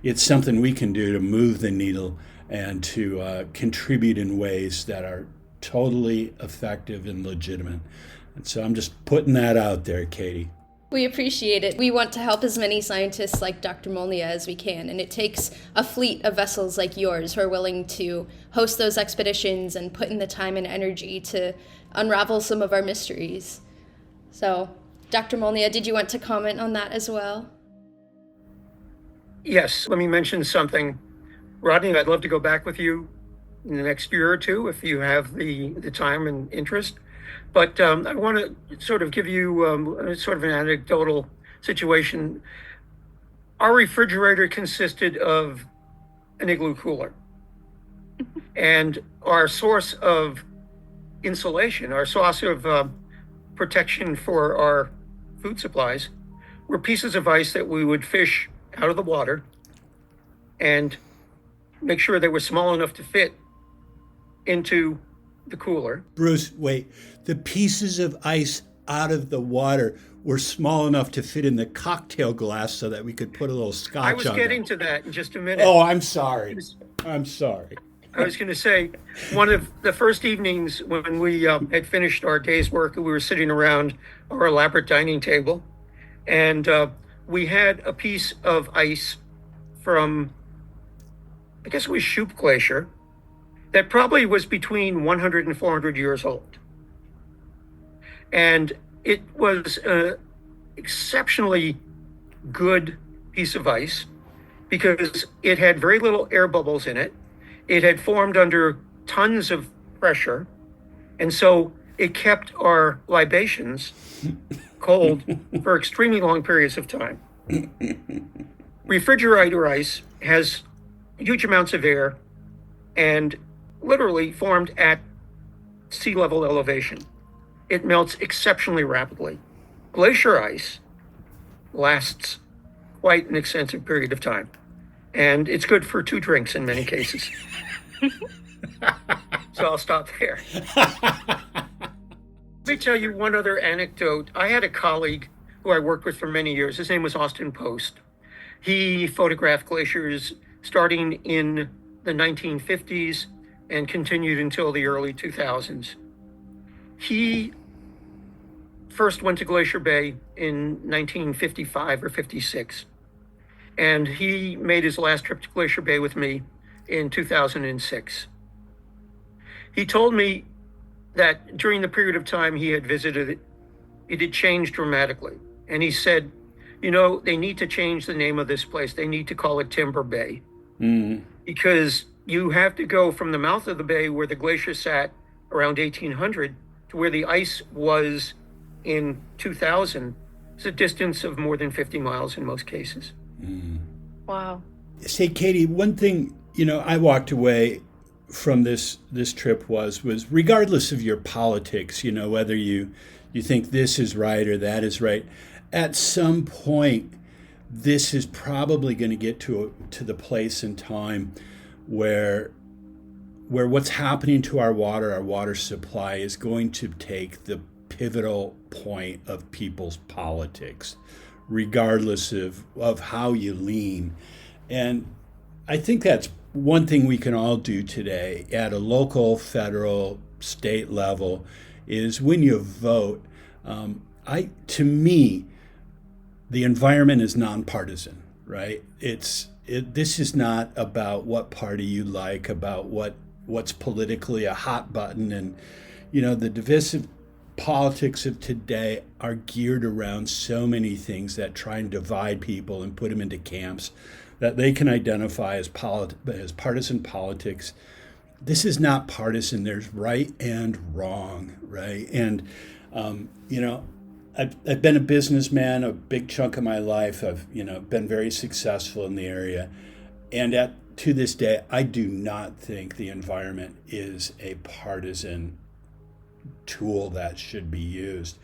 it's something we can do to move the needle and to contribute in ways that are totally effective and legitimate. And so I'm just putting that out there, Katie. We appreciate it. We want to help as many scientists like Dr. Molnia as we can, and it takes a fleet of vessels like yours who are willing to host those expeditions and put in the time and energy to unravel some of our mysteries. So, Dr. Molnia, did you want to comment on that as well? Yes, let me mention something. Rodney, I'd love to go back with you in the next year or two if you have the time and interest. But I want to sort of give you sort of an anecdotal situation. Our refrigerator consisted of an igloo cooler. And our source of insulation, our source of protection for our food supplies, were pieces of ice that we would fish out of the water and make sure they were small enough to fit into the cooler. Bruce, wait. The pieces of ice out of the water were small enough to fit in the cocktail glass so that we could put a little scotch on I was getting to that in just a minute. Oh, I'm sorry. I'm sorry. I was going to say, one of the first evenings when we had finished our day's work, we were sitting around our elaborate dining table, and we had a piece of ice from, I guess it was Shoup Glacier, that probably was between 100 and 400 years old. And it was an exceptionally good piece of ice because it had very little air bubbles in it. It had formed under tons of pressure, and so it kept our libations cold for extremely long periods of time. Refrigerator ice has huge amounts of air and literally formed at sea level elevation. It melts exceptionally rapidly. Glacier ice lasts quite an extensive period of time, and it's good for 2 drinks in many cases. So I'll stop there. Let me tell you one other anecdote. I had a colleague who I worked with for many years. His name was Austin Post. He photographed glaciers starting in the 1950s and continued until the early 2000s. He first went to Glacier Bay in 1955 or 56, and he made his last trip to Glacier Bay with me in 2006. He told me that during the period of time he had visited it, it had changed dramatically. And he said, you know, they need to change the name of this place. They need to call it Timber Bay. Because you have to go from the mouth of the bay where the glacier sat around 1800 to where the ice was in 2000. It's a distance of more than 50 miles in most cases. Wow. Say, Katie, one thing, I walked away from this trip was regardless of your politics, whether you think this is right or that is right, at some point, this is probably going to get to the place in time where what's happening to our water supply is going to take the pivotal point of people's politics, regardless of how you lean. And I think that's one thing we can all do today at a local, federal, state level is when you vote, to me, the environment is nonpartisan, right? This is not about what party you like, about what's politically a hot button. And, the divisive politics of today are geared around so many things that try and divide people and put them into camps that they can identify as partisan politics. This is not partisan. There's right and wrong, right? And, I've been a businessman a big chunk of my life. I've, been very successful in the area. And to this day, I do not think the environment is a partisan tool that should be used.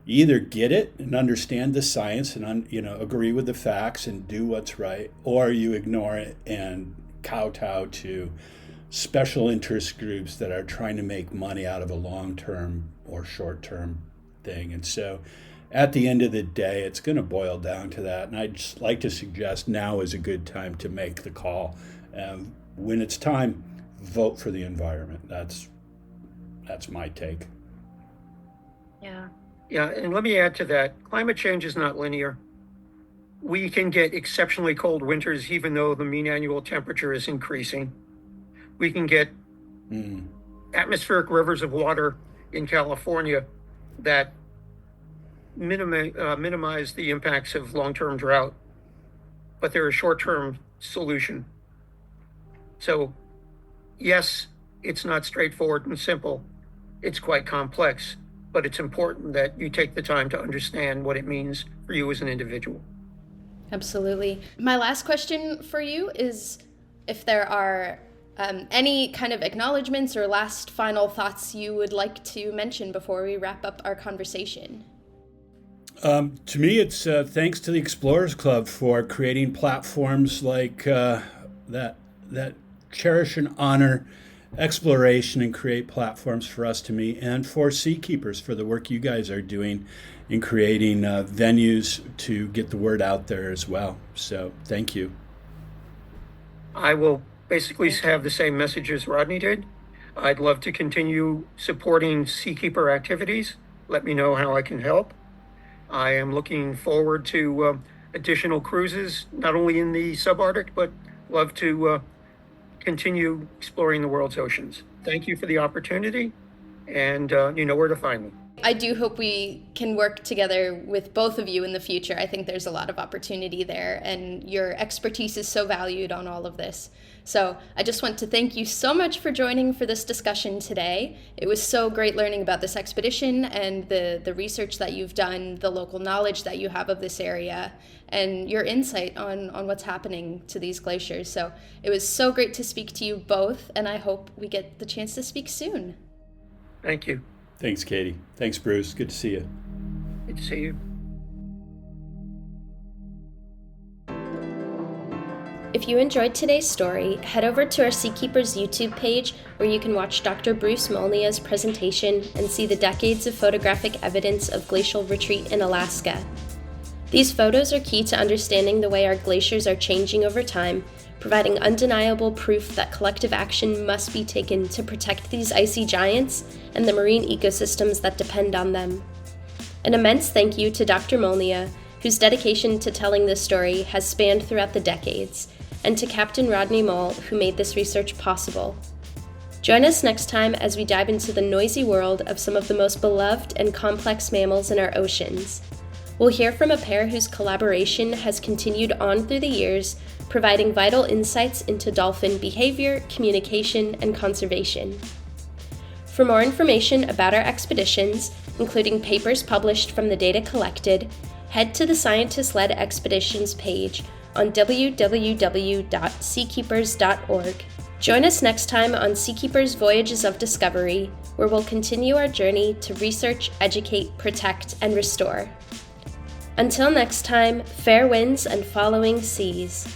You either get it and understand the science and agree with the facts and do what's right, or you ignore it and kowtow to special interest groups that are trying to make money out of a long-term or short-term thing. And so at the end of the day, it's going to boil down to that. And I'd just like to suggest now is a good time to make the call. When it's time, vote for the environment. That's my take. Yeah. Yeah, and let me add to that. Climate change is not linear. We can get exceptionally cold winters even though the mean annual temperature is increasing. We can get atmospheric rivers of water in California that minimize the impacts of long-term drought, but they're a short-term solution. So, yes, it's not straightforward and simple. It's quite complex, but it's important that you take the time to understand what it means for you as an individual. Absolutely. My last question for you is if there are any kind of acknowledgments or last final thoughts you would like to mention before we wrap up our conversation. To me, it's thanks to the Explorers Club for creating platforms like that cherish and honor exploration and create platforms for us to meet, and for SeaKeepers for the work you guys are doing in creating venues to get the word out there as well. So thank you. I will basically have the same message as Rodney did. I'd love to continue supporting SeaKeeper activities. Let me know how I can help. I am looking forward to additional cruises, not only in the subarctic, but love to continue exploring the world's oceans. Thank you for the opportunity, and you know where to find me. I do hope we can work together with both of you in the future. I think there's a lot of opportunity there, and your expertise is so valued on all of this. So I just want to thank you so much for joining for this discussion today. It was so great learning about this expedition and the research that you've done, the local knowledge that you have of this area, and your insight on what's happening to these glaciers. So it was so great to speak to you both, and I hope we get the chance to speak soon. Thank you. Thanks, Katie. Thanks, Bruce. Good to see you. Good to see you. If you enjoyed today's story, head over to our SeaKeepers YouTube page where you can watch Dr. Bruce Molnia's presentation and see the decades of photographic evidence of glacial retreat in Alaska. These photos are key to understanding the way our glaciers are changing over time, providing undeniable proof that collective action must be taken to protect these icy giants and the marine ecosystems that depend on them. An immense thank you to Dr. Molnia, whose dedication to telling this story has spanned throughout the decades, and to Captain Rodney Moll, who made this research possible. Join us next time as we dive into the noisy world of some of the most beloved and complex mammals in our oceans. We'll hear from a pair whose collaboration has continued on through the years, providing vital insights into dolphin behavior, communication, and conservation. For more information about our expeditions, including papers published from the data collected, head to the Scientist-Led Expeditions page on www.seakeepers.org. Join us next time on SeaKeepers Voyages of Discovery, where we'll continue our journey to research, educate, protect, and restore. Until next time, fair winds and following seas.